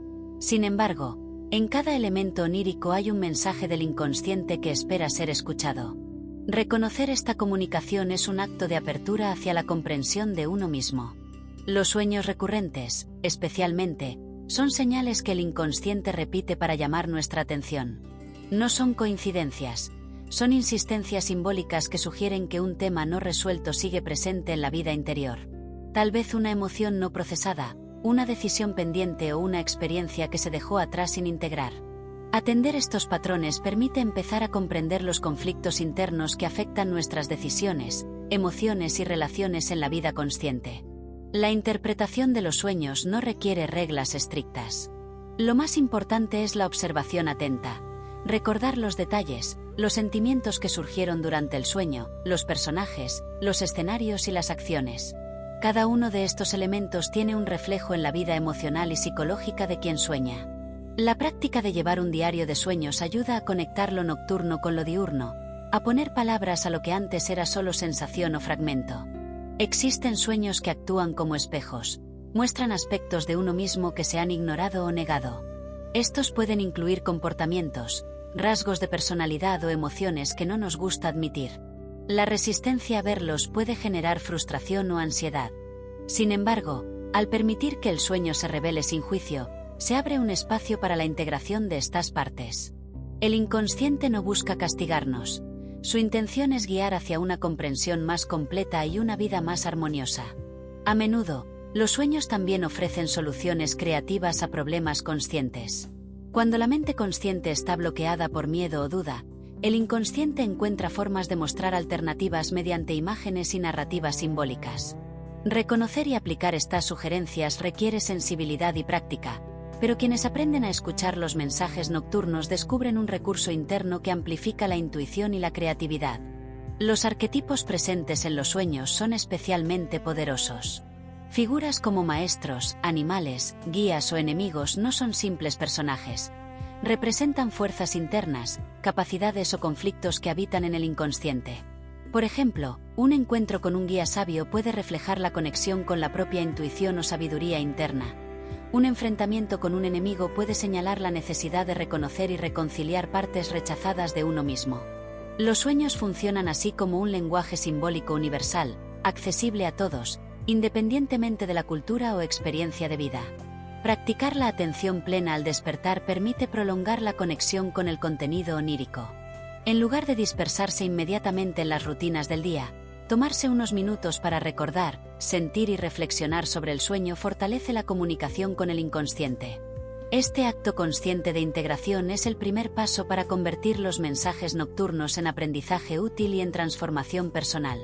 Sin embargo, en cada elemento onírico hay un mensaje del inconsciente que espera ser escuchado. Reconocer esta comunicación es un acto de apertura hacia la comprensión de uno mismo. Los sueños recurrentes, especialmente, son señales que el inconsciente repite para llamar nuestra atención. No son coincidencias, son insistencias simbólicas que sugieren que un tema no resuelto sigue presente en la vida interior. Tal vez una emoción no procesada, una decisión pendiente o una experiencia que se dejó atrás sin integrar. Atender estos patrones permite empezar a comprender los conflictos internos que afectan nuestras decisiones, emociones y relaciones en la vida consciente. La interpretación de los sueños no requiere reglas estrictas. Lo más importante es la observación atenta. Recordar los detalles, los sentimientos que surgieron durante el sueño, los personajes, los escenarios y las acciones. Cada uno de estos elementos tiene un reflejo en la vida emocional y psicológica de quien sueña. La práctica de llevar un diario de sueños ayuda a conectar lo nocturno con lo diurno, a poner palabras a lo que antes era solo sensación o fragmento. Existen sueños que actúan como espejos, muestran aspectos de uno mismo que se han ignorado o negado. Estos pueden incluir comportamientos, rasgos de personalidad o emociones que no nos gusta admitir. La resistencia a verlos puede generar frustración o ansiedad. Sin embargo, al permitir que el sueño se revele sin juicio, se abre un espacio para la integración de estas partes. El inconsciente no busca castigarnos. Su intención es guiar hacia una comprensión más completa y una vida más armoniosa. A menudo, los sueños también ofrecen soluciones creativas a problemas conscientes. Cuando la mente consciente está bloqueada por miedo o duda, el inconsciente encuentra formas de mostrar alternativas mediante imágenes y narrativas simbólicas. Reconocer y aplicar estas sugerencias requiere sensibilidad y práctica, pero quienes aprenden a escuchar los mensajes nocturnos descubren un recurso interno que amplifica la intuición y la creatividad. Los arquetipos presentes en los sueños son especialmente poderosos. Figuras como maestros, animales, guías o enemigos no son simples personajes. Representan fuerzas internas, capacidades o conflictos que habitan en el inconsciente. Por ejemplo, un encuentro con un guía sabio puede reflejar la conexión con la propia intuición o sabiduría interna. Un enfrentamiento con un enemigo puede señalar la necesidad de reconocer y reconciliar partes rechazadas de uno mismo. Los sueños funcionan así como un lenguaje simbólico universal, accesible a todos, independientemente de la cultura o experiencia de vida. Practicar la atención plena al despertar permite prolongar la conexión con el contenido onírico. En lugar de dispersarse inmediatamente en las rutinas del día, tomarse unos minutos para recordar, sentir y reflexionar sobre el sueño fortalece la comunicación con el inconsciente. Este acto consciente de integración es el primer paso para convertir los mensajes nocturnos en aprendizaje útil y en transformación personal.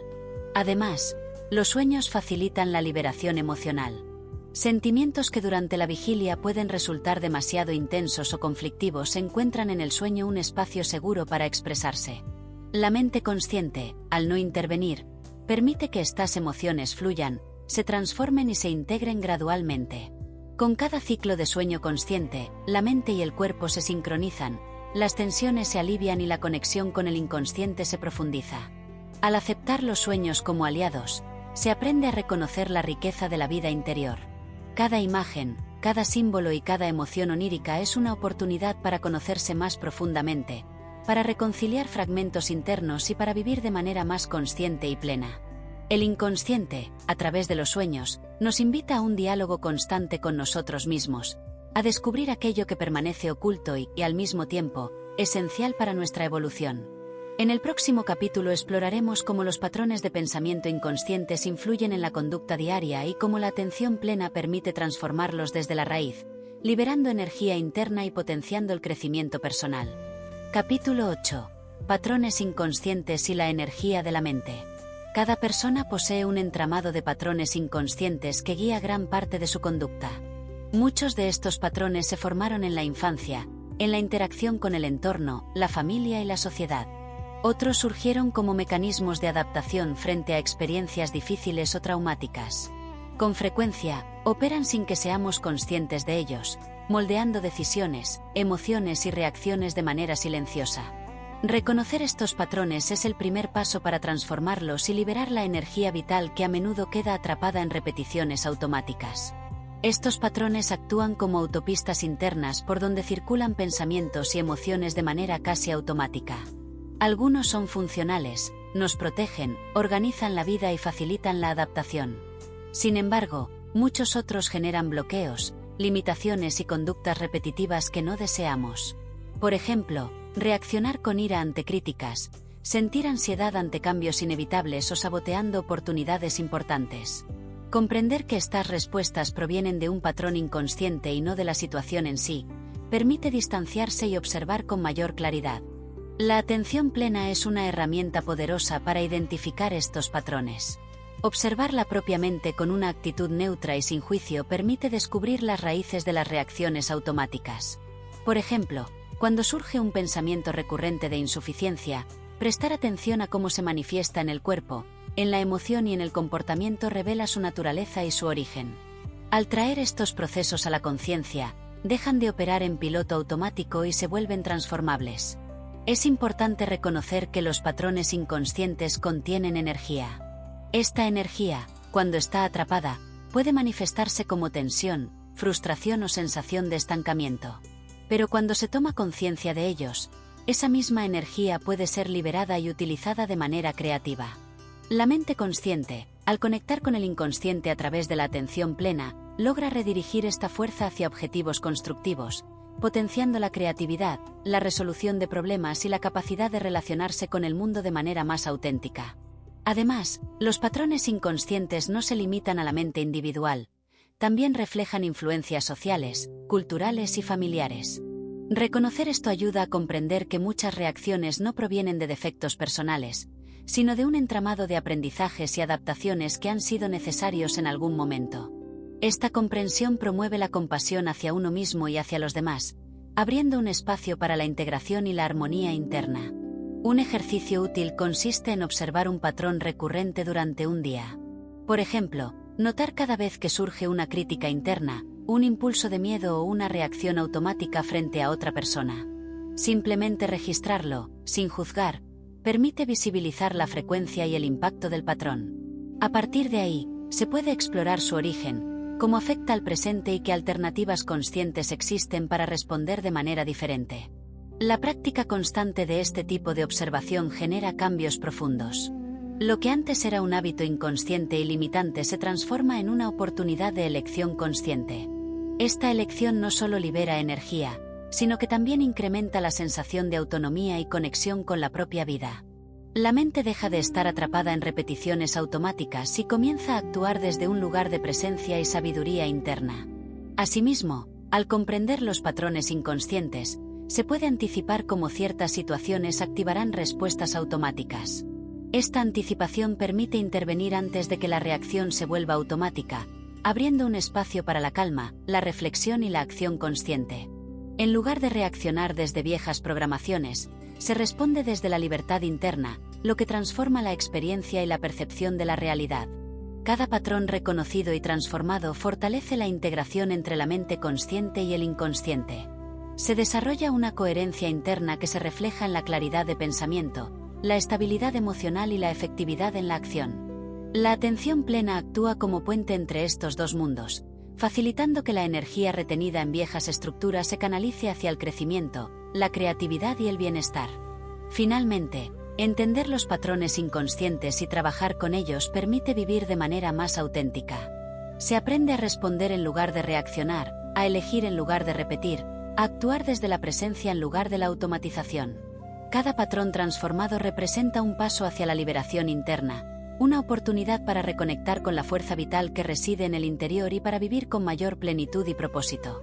Además, los sueños facilitan la liberación emocional. Sentimientos que durante la vigilia pueden resultar demasiado intensos o conflictivos encuentran en el sueño un espacio seguro para expresarse. La mente consciente, al no intervenir, permite que estas emociones fluyan, se transformen y se integren gradualmente. Con cada ciclo de sueño consciente, la mente y el cuerpo se sincronizan, las tensiones se alivian y la conexión con el inconsciente se profundiza. Al aceptar los sueños como aliados, se aprende a reconocer la riqueza de la vida interior. Cada imagen, cada símbolo y cada emoción onírica es una oportunidad para conocerse más profundamente, para reconciliar fragmentos internos y para vivir de manera más consciente y plena. El inconsciente, a través de los sueños, nos invita a un diálogo constante con nosotros mismos, a descubrir aquello que permanece oculto y, al mismo tiempo, esencial para nuestra evolución. En el próximo capítulo exploraremos cómo los patrones de pensamiento inconscientes influyen en la conducta diaria y cómo la atención plena permite transformarlos desde la raíz, liberando energía interna y potenciando el crecimiento personal. Capítulo 8. Patrones inconscientes y la energía de la mente. Cada persona posee un entramado de patrones inconscientes que guía gran parte de su conducta. Muchos de estos patrones se formaron en la infancia, en la interacción con el entorno, la familia y la sociedad. Otros surgieron como mecanismos de adaptación frente a experiencias difíciles o traumáticas. Con frecuencia, operan sin que seamos conscientes de ellos, moldeando decisiones, emociones y reacciones de manera silenciosa. Reconocer estos patrones es el primer paso para transformarlos y liberar la energía vital que a menudo queda atrapada en repeticiones automáticas. Estos patrones actúan como autopistas internas por donde circulan pensamientos y emociones de manera casi automática. Algunos son funcionales, nos protegen, organizan la vida y facilitan la adaptación. Sin embargo, muchos otros generan bloqueos, limitaciones y conductas repetitivas que no deseamos. Por ejemplo, reaccionar con ira ante críticas, sentir ansiedad ante cambios inevitables o saboteando oportunidades importantes. Comprender que estas respuestas provienen de un patrón inconsciente y no de la situación en sí, permite distanciarse y observar con mayor claridad. La atención plena es una herramienta poderosa para identificar estos patrones. Observar la propia mente con una actitud neutra y sin juicio permite descubrir las raíces de las reacciones automáticas. Por ejemplo, cuando surge un pensamiento recurrente de insuficiencia, prestar atención a cómo se manifiesta en el cuerpo, en la emoción y en el comportamiento revela su naturaleza y su origen. Al traer estos procesos a la conciencia, dejan de operar en piloto automático y se vuelven transformables. Es importante reconocer que los patrones inconscientes contienen energía. Esta energía, cuando está atrapada, puede manifestarse como tensión, frustración o sensación de estancamiento. Pero cuando se toma conciencia de ellos, esa misma energía puede ser liberada y utilizada de manera creativa. La mente consciente, al conectar con el inconsciente a través de la atención plena, logra redirigir esta fuerza hacia objetivos constructivos, potenciando la creatividad, la resolución de problemas y la capacidad de relacionarse con el mundo de manera más auténtica. Además, los patrones inconscientes no se limitan a la mente individual, también reflejan influencias sociales, culturales y familiares. Reconocer esto ayuda a comprender que muchas reacciones no provienen de defectos personales, sino de un entramado de aprendizajes y adaptaciones que han sido necesarios en algún momento. Esta comprensión promueve la compasión hacia uno mismo y hacia los demás, abriendo un espacio para la integración y la armonía interna. Un ejercicio útil consiste en observar un patrón recurrente durante un día. Por ejemplo, notar cada vez que surge una crítica interna, un impulso de miedo o una reacción automática frente a otra persona. Simplemente registrarlo, sin juzgar, permite visibilizar la frecuencia y el impacto del patrón. A partir de ahí, se puede explorar su origen, cómo afecta al presente y qué alternativas conscientes existen para responder de manera diferente. La práctica constante de este tipo de observación genera cambios profundos. Lo que antes era un hábito inconsciente y limitante se transforma en una oportunidad de elección consciente. Esta elección no solo libera energía, sino que también incrementa la sensación de autonomía y conexión con la propia vida. La mente deja de estar atrapada en repeticiones automáticas y comienza a actuar desde un lugar de presencia y sabiduría interna. Asimismo, al comprender los patrones inconscientes, se puede anticipar cómo ciertas situaciones activarán respuestas automáticas. Esta anticipación permite intervenir antes de que la reacción se vuelva automática, abriendo un espacio para la calma, la reflexión y la acción consciente. En lugar de reaccionar desde viejas programaciones, se responde desde la libertad interna, lo que transforma la experiencia y la percepción de la realidad. Cada patrón reconocido y transformado fortalece la integración entre la mente consciente y el inconsciente. Se desarrolla una coherencia interna que se refleja en la claridad de pensamiento, la estabilidad emocional y la efectividad en la acción. La atención plena actúa como puente entre estos dos mundos, facilitando que la energía retenida en viejas estructuras se canalice hacia el crecimiento, la creatividad y el bienestar. Finalmente, entender los patrones inconscientes y trabajar con ellos permite vivir de manera más auténtica. Se aprende a responder en lugar de reaccionar, a elegir en lugar de repetir, a actuar desde la presencia en lugar de la automatización. Cada patrón transformado representa un paso hacia la liberación interna, una oportunidad para reconectar con la fuerza vital que reside en el interior y para vivir con mayor plenitud y propósito.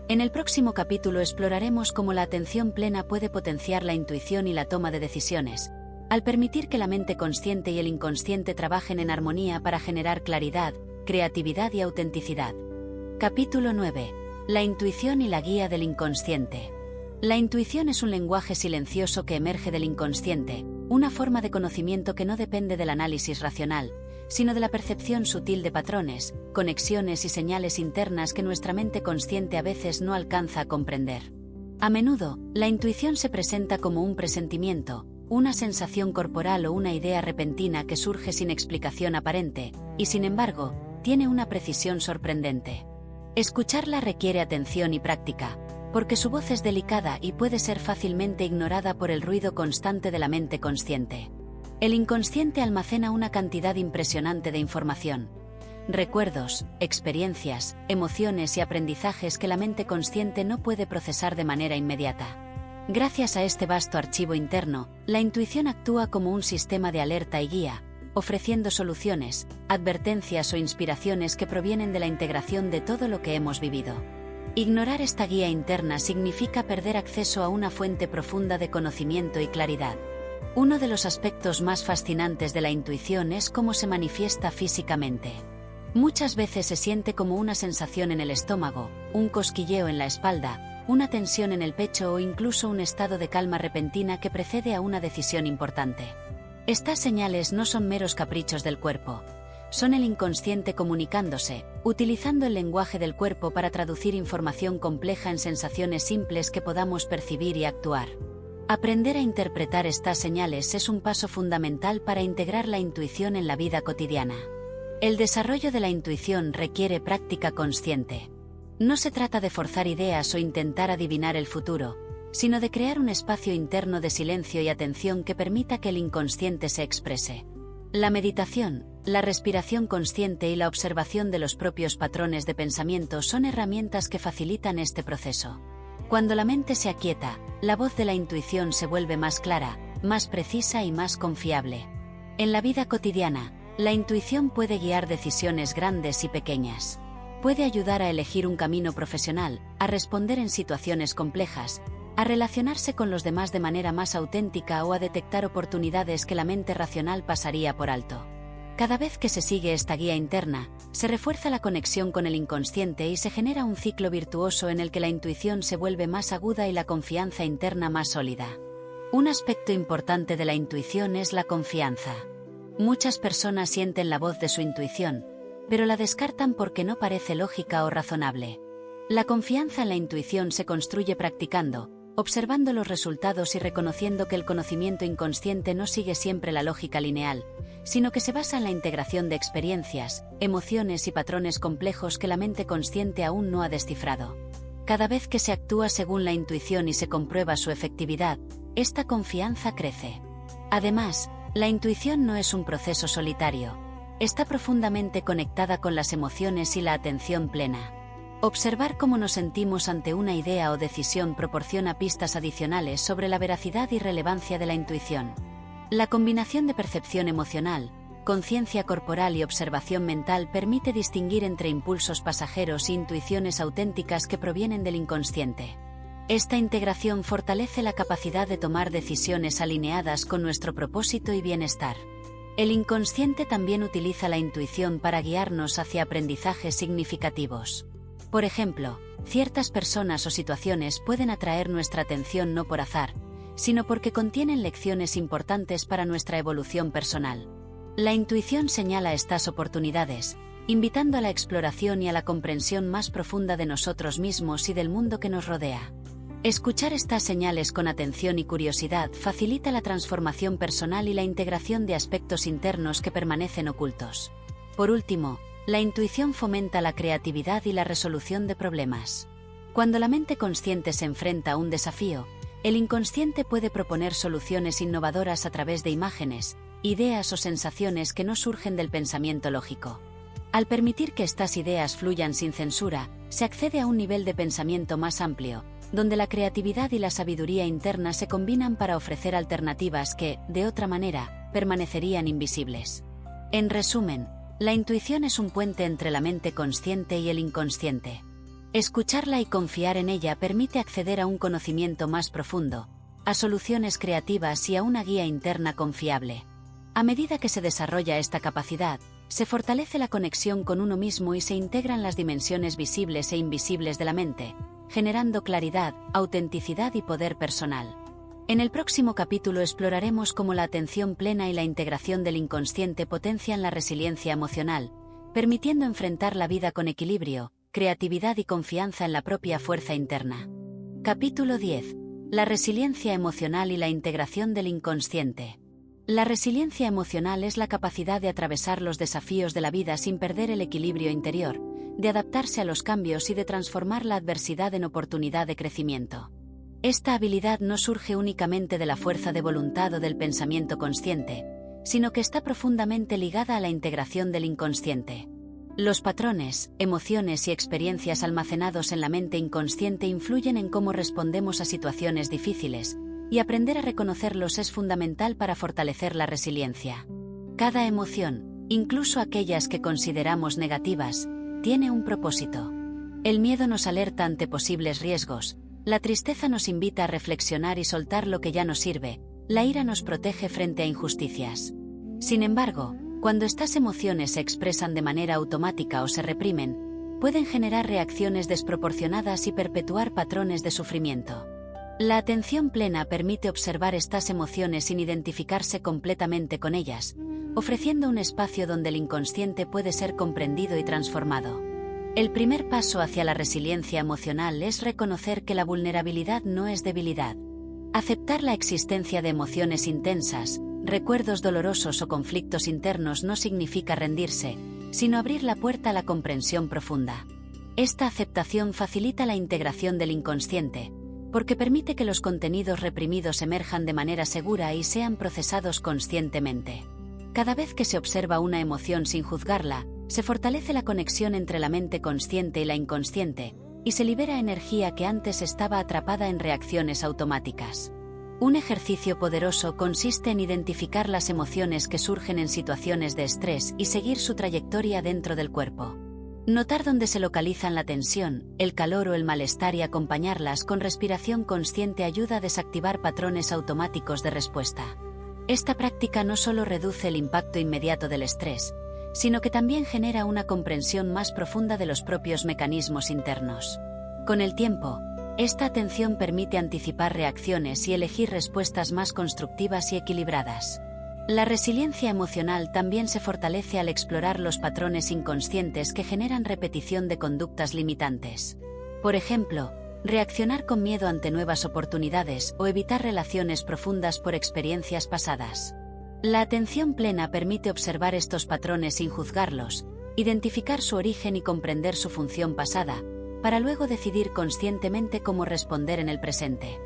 En el próximo capítulo exploraremos cómo la atención plena puede potenciar la intuición y la toma de decisiones, al permitir que la mente consciente y el inconsciente trabajen en armonía para generar claridad, creatividad y autenticidad. Capítulo 9. La intuición y la guía del inconsciente. La intuición es un lenguaje silencioso que emerge del inconsciente, una forma de conocimiento que no depende del análisis racional, sino de la percepción sutil de patrones, conexiones y señales internas que nuestra mente consciente a veces no alcanza a comprender. A menudo, la intuición se presenta como un presentimiento, una sensación corporal o una idea repentina que surge sin explicación aparente, y sin embargo, tiene una precisión sorprendente. Escucharla requiere atención y práctica, porque su voz es delicada y puede ser fácilmente ignorada por el ruido constante de la mente consciente. El inconsciente almacena una cantidad impresionante de información, recuerdos, experiencias, emociones y aprendizajes que la mente consciente no puede procesar de manera inmediata. Gracias a este vasto archivo interno, la intuición actúa como un sistema de alerta y guía, ofreciendo soluciones, advertencias o inspiraciones que provienen de la integración de todo lo que hemos vivido. Ignorar esta guía interna significa perder acceso a una fuente profunda de conocimiento y claridad. Uno de los aspectos más fascinantes de la intuición es cómo se manifiesta físicamente. Muchas veces se siente como una sensación en el estómago, un cosquilleo en la espalda, una tensión en el pecho o incluso un estado de calma repentina que precede a una decisión importante. Estas señales no son meros caprichos del cuerpo. Son el inconsciente comunicándose, utilizando el lenguaje del cuerpo para traducir información compleja en sensaciones simples que podamos percibir y actuar. Aprender a interpretar estas señales es un paso fundamental para integrar la intuición en la vida cotidiana. El desarrollo de la intuición requiere práctica consciente. No se trata de forzar ideas o intentar adivinar el futuro, sino de crear un espacio interno de silencio y atención que permita que el inconsciente se exprese. La meditación, la respiración consciente y la observación de los propios patrones de pensamiento son herramientas que facilitan este proceso. Cuando la mente se aquieta, la voz de la intuición se vuelve más clara, más precisa y más confiable. En la vida cotidiana, la intuición puede guiar decisiones grandes y pequeñas. Puede ayudar a elegir un camino profesional, a responder en situaciones complejas, a relacionarse con los demás de manera más auténtica o a detectar oportunidades que la mente racional pasaría por alto. Cada vez que se sigue esta guía interna, se refuerza la conexión con el inconsciente y se genera un ciclo virtuoso en el que la intuición se vuelve más aguda y la confianza interna más sólida. Un aspecto importante de la intuición es la confianza. Muchas personas sienten la voz de su intuición, pero la descartan porque no parece lógica o razonable. La confianza en la intuición se construye practicando, observando los resultados y reconociendo que el conocimiento inconsciente no sigue siempre la lógica lineal, sino que se basa en la integración de experiencias, emociones y patrones complejos que la mente consciente aún no ha descifrado. Cada vez que se actúa según la intuición y se comprueba su efectividad, esta confianza crece. Además, la intuición no es un proceso solitario. Está profundamente conectada con las emociones y la atención plena. Observar cómo nos sentimos ante una idea o decisión proporciona pistas adicionales sobre la veracidad y relevancia de la intuición. La combinación de percepción emocional, conciencia corporal y observación mental permite distinguir entre impulsos pasajeros e intuiciones auténticas que provienen del inconsciente. Esta integración fortalece la capacidad de tomar decisiones alineadas con nuestro propósito y bienestar. El inconsciente también utiliza la intuición para guiarnos hacia aprendizajes significativos. Por ejemplo, ciertas personas o situaciones pueden atraer nuestra atención no por azar, sino porque contienen lecciones importantes para nuestra evolución personal. La intuición señala estas oportunidades, invitando a la exploración y a la comprensión más profunda de nosotros mismos y del mundo que nos rodea. Escuchar estas señales con atención y curiosidad facilita la transformación personal y la integración de aspectos internos que permanecen ocultos. Por último, la intuición fomenta la creatividad y la resolución de problemas. Cuando la mente consciente se enfrenta a un desafío, el inconsciente puede proponer soluciones innovadoras a través de imágenes, ideas o sensaciones que no surgen del pensamiento lógico. Al permitir que estas ideas fluyan sin censura, se accede a un nivel de pensamiento más amplio, donde la creatividad y la sabiduría interna se combinan para ofrecer alternativas que, de otra manera, permanecerían invisibles. En resumen, la intuición es un puente entre la mente consciente y el inconsciente. Escucharla y confiar en ella permite acceder a un conocimiento más profundo, a soluciones creativas y a una guía interna confiable. A medida que se desarrolla esta capacidad, se fortalece la conexión con uno mismo y se integran las dimensiones visibles e invisibles de la mente, generando claridad, autenticidad y poder personal. En el próximo capítulo exploraremos cómo la atención plena y la integración del inconsciente potencian la resiliencia emocional, permitiendo enfrentar la vida con equilibrio, creatividad y confianza en la propia fuerza interna. Capítulo 10. La resiliencia emocional y la integración del inconsciente. La resiliencia emocional es la capacidad de atravesar los desafíos de la vida sin perder el equilibrio interior, de adaptarse a los cambios y de transformar la adversidad en oportunidad de crecimiento. Esta habilidad no surge únicamente de la fuerza de voluntad o del pensamiento consciente, sino que está profundamente ligada a la integración del inconsciente. Los patrones, emociones y experiencias almacenados en la mente inconsciente influyen en cómo respondemos a situaciones difíciles, y aprender a reconocerlos es fundamental para fortalecer la resiliencia. Cada emoción, incluso aquellas que consideramos negativas, tiene un propósito. El miedo nos alerta ante posibles riesgos, la tristeza nos invita a reflexionar y soltar lo que ya no sirve, la ira nos protege frente a injusticias. Sin embargo, cuando estas emociones se expresan de manera automática o se reprimen, pueden generar reacciones desproporcionadas y perpetuar patrones de sufrimiento. La atención plena permite observar estas emociones sin identificarse completamente con ellas, ofreciendo un espacio donde el inconsciente puede ser comprendido y transformado. El primer paso hacia la resiliencia emocional es reconocer que la vulnerabilidad no es debilidad. Aceptar la existencia de emociones intensas, recuerdos dolorosos o conflictos internos no significa rendirse, sino abrir la puerta a la comprensión profunda. Esta aceptación facilita la integración del inconsciente, porque permite que los contenidos reprimidos emerjan de manera segura y sean procesados conscientemente. Cada vez que se observa una emoción sin juzgarla, se fortalece la conexión entre la mente consciente y la inconsciente, y se libera energía que antes estaba atrapada en reacciones automáticas. Un ejercicio poderoso consiste en identificar las emociones que surgen en situaciones de estrés y seguir su trayectoria dentro del cuerpo. Notar dónde se localizan la tensión, el calor o el malestar y acompañarlas con respiración consciente ayuda a desactivar patrones automáticos de respuesta. Esta práctica no solo reduce el impacto inmediato del estrés, sino que también genera una comprensión más profunda de los propios mecanismos internos. Con el tiempo, esta atención permite anticipar reacciones y elegir respuestas más constructivas y equilibradas. La resiliencia emocional también se fortalece al explorar los patrones inconscientes que generan repetición de conductas limitantes. Por ejemplo, reaccionar con miedo ante nuevas oportunidades o evitar relaciones profundas por experiencias pasadas. La atención plena permite observar estos patrones sin juzgarlos, identificar su origen y comprender su función pasada, para luego decidir conscientemente cómo responder en el presente.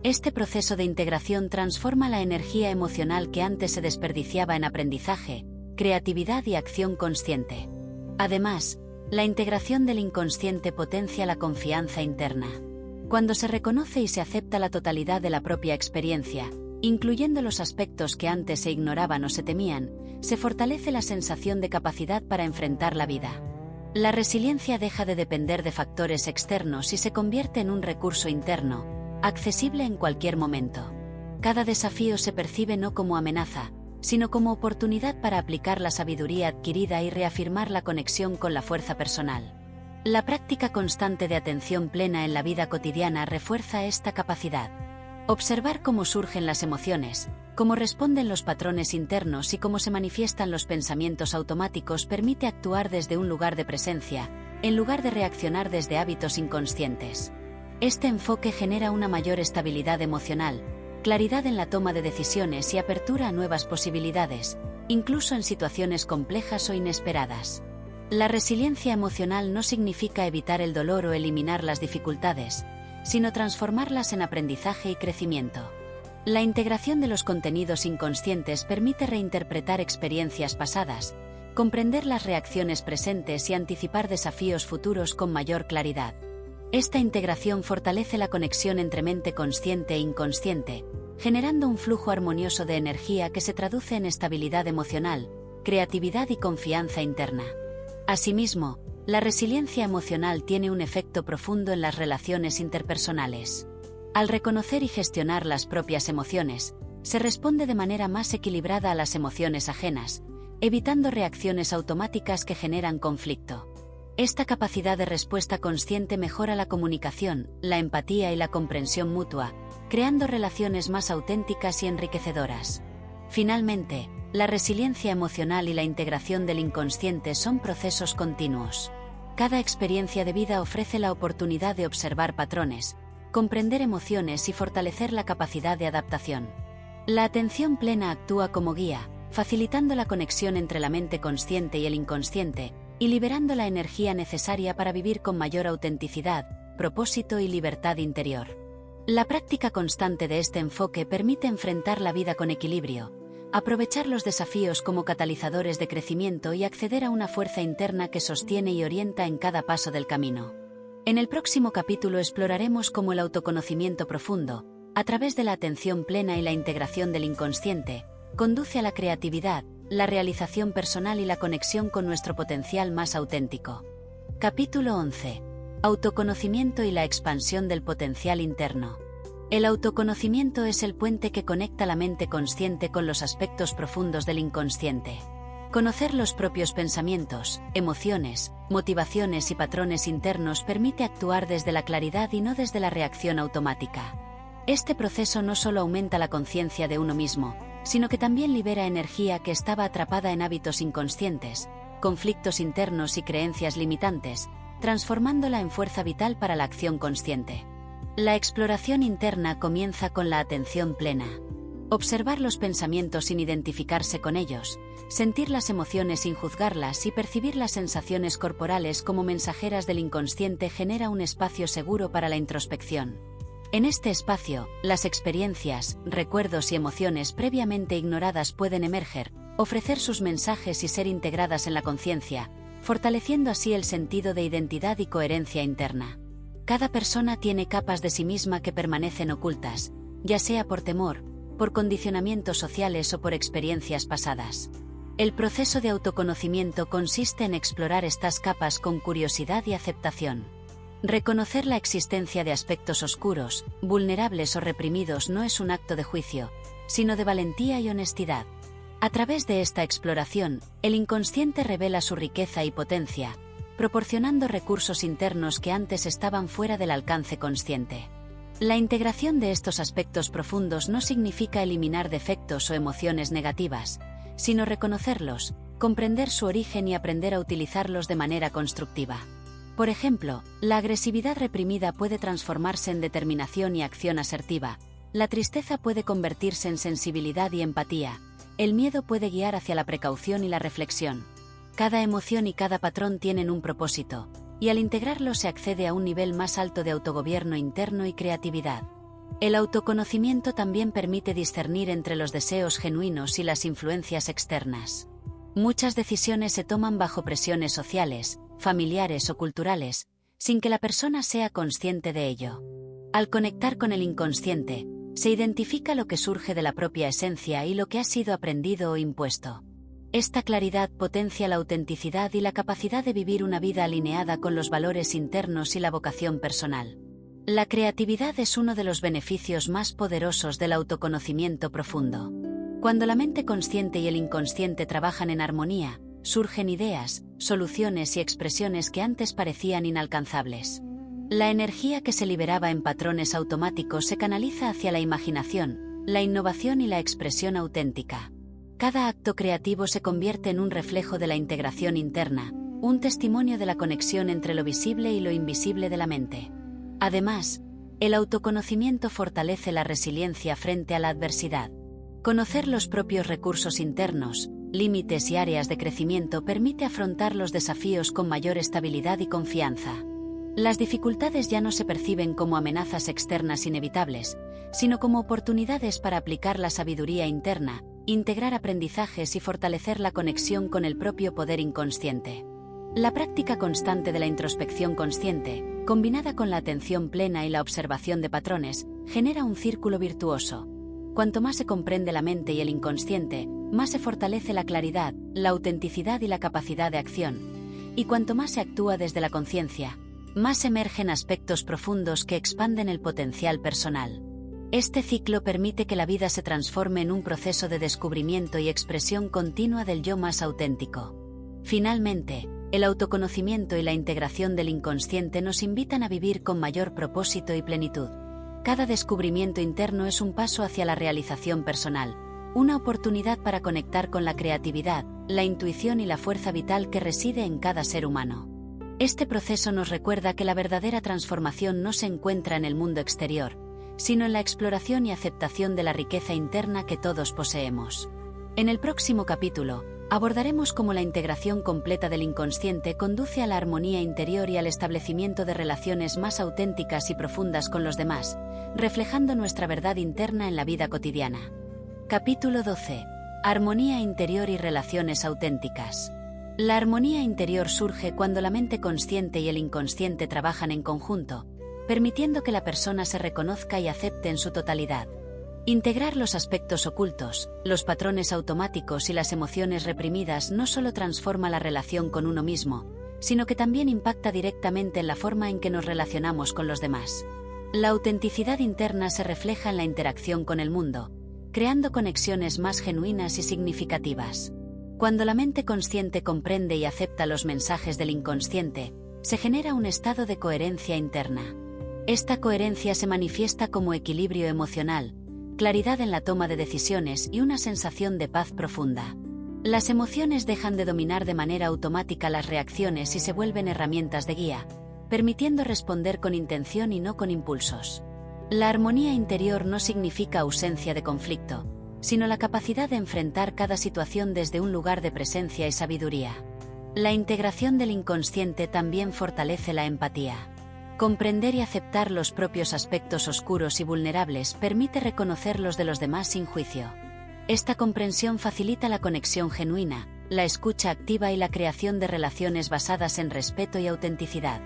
Este proceso de integración transforma la energía emocional que antes se desperdiciaba en aprendizaje, creatividad y acción consciente. Además, la integración del inconsciente potencia la confianza interna. Cuando se reconoce y se acepta la totalidad de la propia experiencia, incluyendo los aspectos que antes se ignoraban o se temían, se fortalece la sensación de capacidad para enfrentar la vida. La resiliencia deja de depender de factores externos y se convierte en un recurso interno, accesible en cualquier momento. Cada desafío se percibe no como amenaza, sino como oportunidad para aplicar la sabiduría adquirida y reafirmar la conexión con la fuerza personal. La práctica constante de atención plena en la vida cotidiana refuerza esta capacidad. Observar cómo surgen las emociones, cómo responden los patrones internos y cómo se manifiestan los pensamientos automáticos permite actuar desde un lugar de presencia, en lugar de reaccionar desde hábitos inconscientes. Este enfoque genera una mayor estabilidad emocional, claridad en la toma de decisiones y apertura a nuevas posibilidades, incluso en situaciones complejas o inesperadas. La resiliencia emocional no significa evitar el dolor o eliminar las dificultades, sino transformarlas en aprendizaje y crecimiento. La integración de los contenidos inconscientes permite reinterpretar experiencias pasadas, comprender las reacciones presentes y anticipar desafíos futuros con mayor claridad. Esta integración fortalece la conexión entre mente consciente e inconsciente, generando un flujo armonioso de energía que se traduce en estabilidad emocional, creatividad y confianza interna. Asimismo, la resiliencia emocional tiene un efecto profundo en las relaciones interpersonales. Al reconocer y gestionar las propias emociones, se responde de manera más equilibrada a las emociones ajenas, evitando reacciones automáticas que generan conflicto. Esta capacidad de respuesta consciente mejora la comunicación, la empatía y la comprensión mutua, creando relaciones más auténticas y enriquecedoras. Finalmente, la resiliencia emocional y la integración del inconsciente son procesos continuos. Cada experiencia de vida ofrece la oportunidad de observar patrones, comprender emociones y fortalecer la capacidad de adaptación. La atención plena actúa como guía, facilitando la conexión entre la mente consciente y el inconsciente, y liberando la energía necesaria para vivir con mayor autenticidad, propósito y libertad interior. La práctica constante de este enfoque permite enfrentar la vida con equilibrio, aprovechar los desafíos como catalizadores de crecimiento y acceder a una fuerza interna que sostiene y orienta en cada paso del camino. En el próximo capítulo exploraremos cómo el autoconocimiento profundo, a través de la atención plena y la integración del inconsciente, conduce a la creatividad, la realización personal y la conexión con nuestro potencial más auténtico. Capítulo 11. Autoconocimiento y la expansión del potencial interno. El autoconocimiento es el puente que conecta la mente consciente con los aspectos profundos del inconsciente. Conocer los propios pensamientos, emociones, motivaciones y patrones internos permite actuar desde la claridad y no desde la reacción automática. Este proceso no solo aumenta la conciencia de uno mismo, sino que también libera energía que estaba atrapada en hábitos inconscientes, conflictos internos y creencias limitantes, transformándola en fuerza vital para la acción consciente. La exploración interna comienza con la atención plena. Observar los pensamientos sin identificarse con ellos, sentir las emociones sin juzgarlas y percibir las sensaciones corporales como mensajeras del inconsciente genera un espacio seguro para la introspección. En este espacio, las experiencias, recuerdos y emociones previamente ignoradas pueden emerger, ofrecer sus mensajes y ser integradas en la conciencia, fortaleciendo así el sentido de identidad y coherencia interna. Cada persona tiene capas de sí misma que permanecen ocultas, ya sea por temor, por condicionamientos sociales o por experiencias pasadas. El proceso de autoconocimiento consiste en explorar estas capas con curiosidad y aceptación. Reconocer la existencia de aspectos oscuros, vulnerables o reprimidos no es un acto de juicio, sino de valentía y honestidad. A través de esta exploración, el inconsciente revela su riqueza y potencia, proporcionando recursos internos que antes estaban fuera del alcance consciente. La integración de estos aspectos profundos no significa eliminar defectos o emociones negativas, sino reconocerlos, comprender su origen y aprender a utilizarlos de manera constructiva. Por ejemplo, la agresividad reprimida puede transformarse en determinación y acción asertiva, la tristeza puede convertirse en sensibilidad y empatía, el miedo puede guiar hacia la precaución y la reflexión. Cada emoción y cada patrón tienen un propósito, y al integrarlos se accede a un nivel más alto de autogobierno interno y creatividad. El autoconocimiento también permite discernir entre los deseos genuinos y las influencias externas. Muchas decisiones se toman bajo presiones sociales, familiares o culturales, sin que la persona sea consciente de ello. Al conectar con el inconsciente, se identifica lo que surge de la propia esencia y lo que ha sido aprendido o impuesto. Esta claridad potencia la autenticidad y la capacidad de vivir una vida alineada con los valores internos y la vocación personal. La creatividad es uno de los beneficios más poderosos del autoconocimiento profundo. Cuando la mente consciente y el inconsciente trabajan en armonía, surgen ideas, soluciones y expresiones que antes parecían inalcanzables. La energía que se liberaba en patrones automáticos se canaliza hacia la imaginación, la innovación y la expresión auténtica. Cada acto creativo se convierte en un reflejo de la integración interna, un testimonio de la conexión entre lo visible y lo invisible de la mente. Además, el autoconocimiento fortalece la resiliencia frente a la adversidad. Conocer los propios recursos internos, límites y áreas de crecimiento permite afrontar los desafíos con mayor estabilidad y confianza. Las dificultades ya no se perciben como amenazas externas inevitables, sino como oportunidades para aplicar la sabiduría interna, integrar aprendizajes y fortalecer la conexión con el propio poder inconsciente. La práctica constante de la introspección consciente, combinada con la atención plena y la observación de patrones, genera un círculo virtuoso. Cuanto más se comprende la mente y el inconsciente, más se fortalece la claridad, la autenticidad y la capacidad de acción. Y cuanto más se actúa desde la conciencia, más emergen aspectos profundos que expanden el potencial personal. Este ciclo permite que la vida se transforme en un proceso de descubrimiento y expresión continua del yo más auténtico. Finalmente, el autoconocimiento y la integración del inconsciente nos invitan a vivir con mayor propósito y plenitud. Cada descubrimiento interno es un paso hacia la realización personal, una oportunidad para conectar con la creatividad, la intuición y la fuerza vital que reside en cada ser humano. Este proceso nos recuerda que la verdadera transformación no se encuentra en el mundo exterior, sino en la exploración y aceptación de la riqueza interna que todos poseemos. En el próximo capítulo, abordaremos cómo la integración completa del inconsciente conduce a la armonía interior y al establecimiento de relaciones más auténticas y profundas con los demás, reflejando nuestra verdad interna en la vida cotidiana. Capítulo 12. Armonía interior y relaciones auténticas. La armonía interior surge cuando la mente consciente y el inconsciente trabajan en conjunto, permitiendo que la persona se reconozca y acepte en su totalidad. Integrar los aspectos ocultos, los patrones automáticos y las emociones reprimidas no solo transforma la relación con uno mismo, sino que también impacta directamente en la forma en que nos relacionamos con los demás. La autenticidad interna se refleja en la interacción con el mundo, creando conexiones más genuinas y significativas. Cuando la mente consciente comprende y acepta los mensajes del inconsciente, se genera un estado de coherencia interna. Esta coherencia se manifiesta como equilibrio emocional, claridad en la toma de decisiones y una sensación de paz profunda. Las emociones dejan de dominar de manera automática las reacciones y se vuelven herramientas de guía, permitiendo responder con intención y no con impulsos. La armonía interior no significa ausencia de conflicto, sino la capacidad de enfrentar cada situación desde un lugar de presencia y sabiduría. La integración del inconsciente también fortalece la empatía. Comprender y aceptar los propios aspectos oscuros y vulnerables permite reconocer los de los demás sin juicio. Esta comprensión facilita la conexión genuina, la escucha activa y la creación de relaciones basadas en respeto y autenticidad.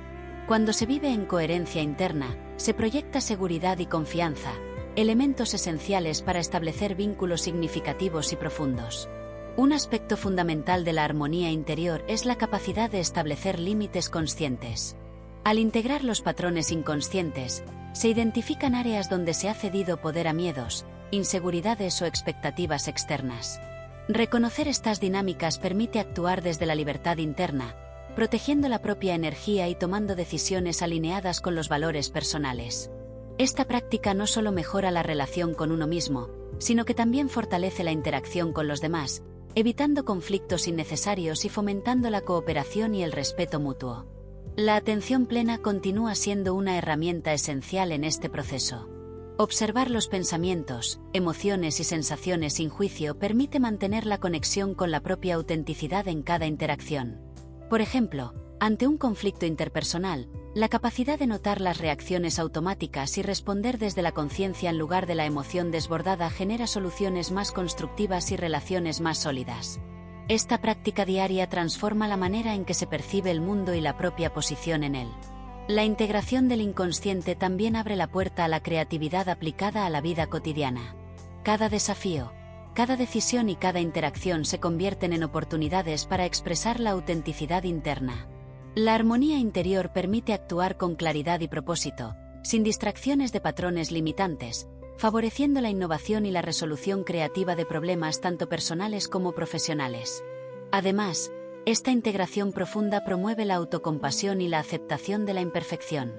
Cuando se vive en coherencia interna, se proyecta seguridad y confianza, elementos esenciales para establecer vínculos significativos y profundos. Un aspecto fundamental de la armonía interior es la capacidad de establecer límites conscientes. Al integrar los patrones inconscientes, se identifican áreas donde se ha cedido poder a miedos, inseguridades o expectativas externas. Reconocer estas dinámicas permite actuar desde la libertad interna, protegiendo la propia energía y tomando decisiones alineadas con los valores personales. Esta práctica no solo mejora la relación con uno mismo, sino que también fortalece la interacción con los demás, evitando conflictos innecesarios y fomentando la cooperación y el respeto mutuo. La atención plena continúa siendo una herramienta esencial en este proceso. Observar los pensamientos, emociones y sensaciones sin juicio permite mantener la conexión con la propia autenticidad en cada interacción. Por ejemplo, ante un conflicto interpersonal, la capacidad de notar las reacciones automáticas y responder desde la conciencia en lugar de la emoción desbordada genera soluciones más constructivas y relaciones más sólidas. Esta práctica diaria transforma la manera en que se percibe el mundo y la propia posición en él. La integración del inconsciente también abre la puerta a la creatividad aplicada a la vida cotidiana. Cada desafío, cada decisión y cada interacción se convierten en oportunidades para expresar la autenticidad interna. La armonía interior permite actuar con claridad y propósito, sin distracciones de patrones limitantes, favoreciendo la innovación y la resolución creativa de problemas tanto personales como profesionales. Además, esta integración profunda promueve la autocompasión y la aceptación de la imperfección.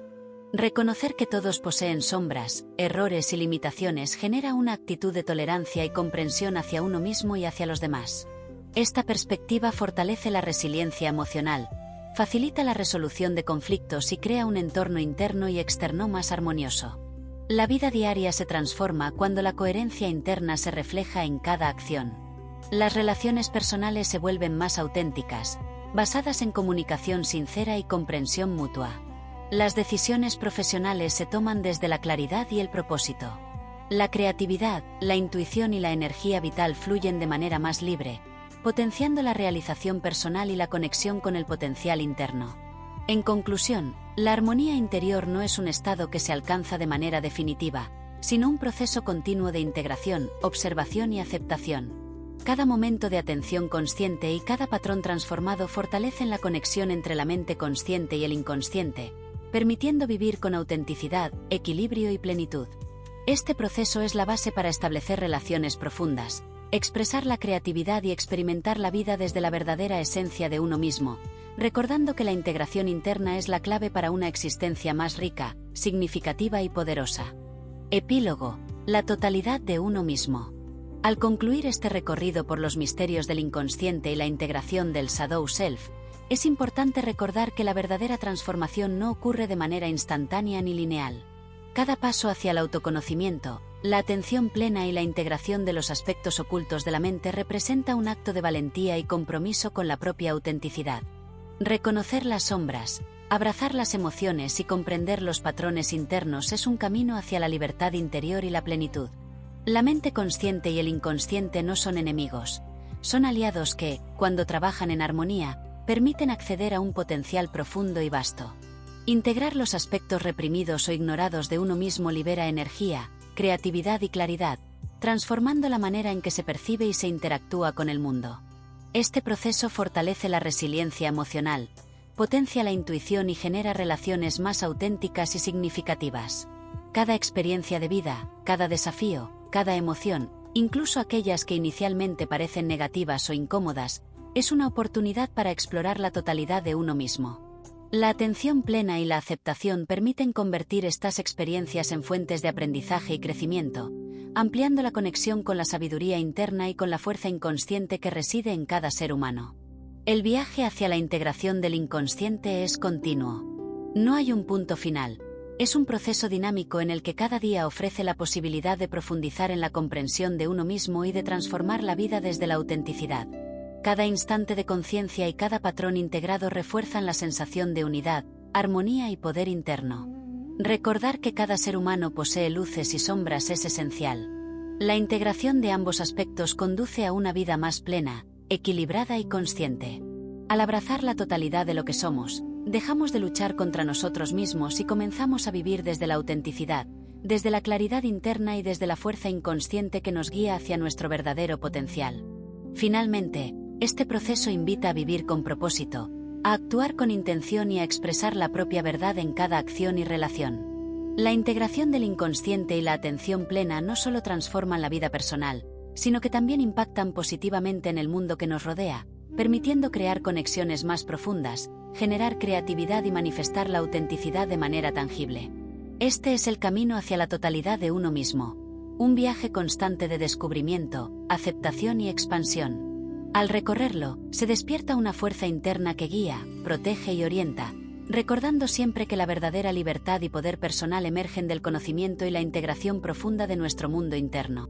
Reconocer que todos poseen sombras, errores y limitaciones genera una actitud de tolerancia y comprensión hacia uno mismo y hacia los demás. Esta perspectiva fortalece la resiliencia emocional, facilita la resolución de conflictos y crea un entorno interno y externo más armonioso. La vida diaria se transforma cuando la coherencia interna se refleja en cada acción. Las relaciones personales se vuelven más auténticas, basadas en comunicación sincera y comprensión mutua. Las decisiones profesionales se toman desde la claridad y el propósito. La creatividad, la intuición y la energía vital fluyen de manera más libre, potenciando la realización personal y la conexión con el potencial interno. En conclusión, la armonía interior no es un estado que se alcanza de manera definitiva, sino un proceso continuo de integración, observación y aceptación. Cada momento de atención consciente y cada patrón transformado fortalecen la conexión entre la mente consciente y el inconsciente, permitiendo vivir con autenticidad, equilibrio y plenitud. Este proceso es la base para establecer relaciones profundas, expresar la creatividad y experimentar la vida desde la verdadera esencia de uno mismo, recordando que la integración interna es la clave para una existencia más rica, significativa y poderosa. Epílogo: la totalidad de uno mismo. Al concluir este recorrido por los misterios del inconsciente y la integración del Shadow Self, es importante recordar que la verdadera transformación no ocurre de manera instantánea ni lineal. Cada paso hacia el autoconocimiento, la atención plena y la integración de los aspectos ocultos de la mente representa un acto de valentía y compromiso con la propia autenticidad. Reconocer las sombras, abrazar las emociones y comprender los patrones internos es un camino hacia la libertad interior y la plenitud. La mente consciente y el inconsciente no son enemigos, son aliados que, cuando trabajan en armonía, permiten acceder a un potencial profundo y vasto. Integrar los aspectos reprimidos o ignorados de uno mismo libera energía, creatividad y claridad, transformando la manera en que se percibe y se interactúa con el mundo. Este proceso fortalece la resiliencia emocional, potencia la intuición y genera relaciones más auténticas y significativas. Cada experiencia de vida, cada desafío, cada emoción, incluso aquellas que inicialmente parecen negativas o incómodas, es una oportunidad para explorar la totalidad de uno mismo. La atención plena y la aceptación permiten convertir estas experiencias en fuentes de aprendizaje y crecimiento, ampliando la conexión con la sabiduría interna y con la fuerza inconsciente que reside en cada ser humano. El viaje hacia la integración del inconsciente es continuo. No hay un punto final. Es un proceso dinámico en el que cada día ofrece la posibilidad de profundizar en la comprensión de uno mismo y de transformar la vida desde la autenticidad. Cada instante de conciencia y cada patrón integrado refuerzan la sensación de unidad, armonía y poder interno. Recordar que cada ser humano posee luces y sombras es esencial. La integración de ambos aspectos conduce a una vida más plena, equilibrada y consciente. Al abrazar la totalidad de lo que somos, dejamos de luchar contra nosotros mismos y comenzamos a vivir desde la autenticidad, desde la claridad interna y desde la fuerza inconsciente que nos guía hacia nuestro verdadero potencial. Finalmente, este proceso invita a vivir con propósito, a actuar con intención y a expresar la propia verdad en cada acción y relación. La integración del inconsciente y la atención plena no solo transforman la vida personal, sino que también impactan positivamente en el mundo que nos rodea, permitiendo crear conexiones más profundas, generar creatividad y manifestar la autenticidad de manera tangible. Este es el camino hacia la totalidad de uno mismo, un viaje constante de descubrimiento, aceptación y expansión. Al recorrerlo, se despierta una fuerza interna que guía, protege y orienta, recordando siempre que la verdadera libertad y poder personal emergen del conocimiento y la integración profunda de nuestro mundo interno.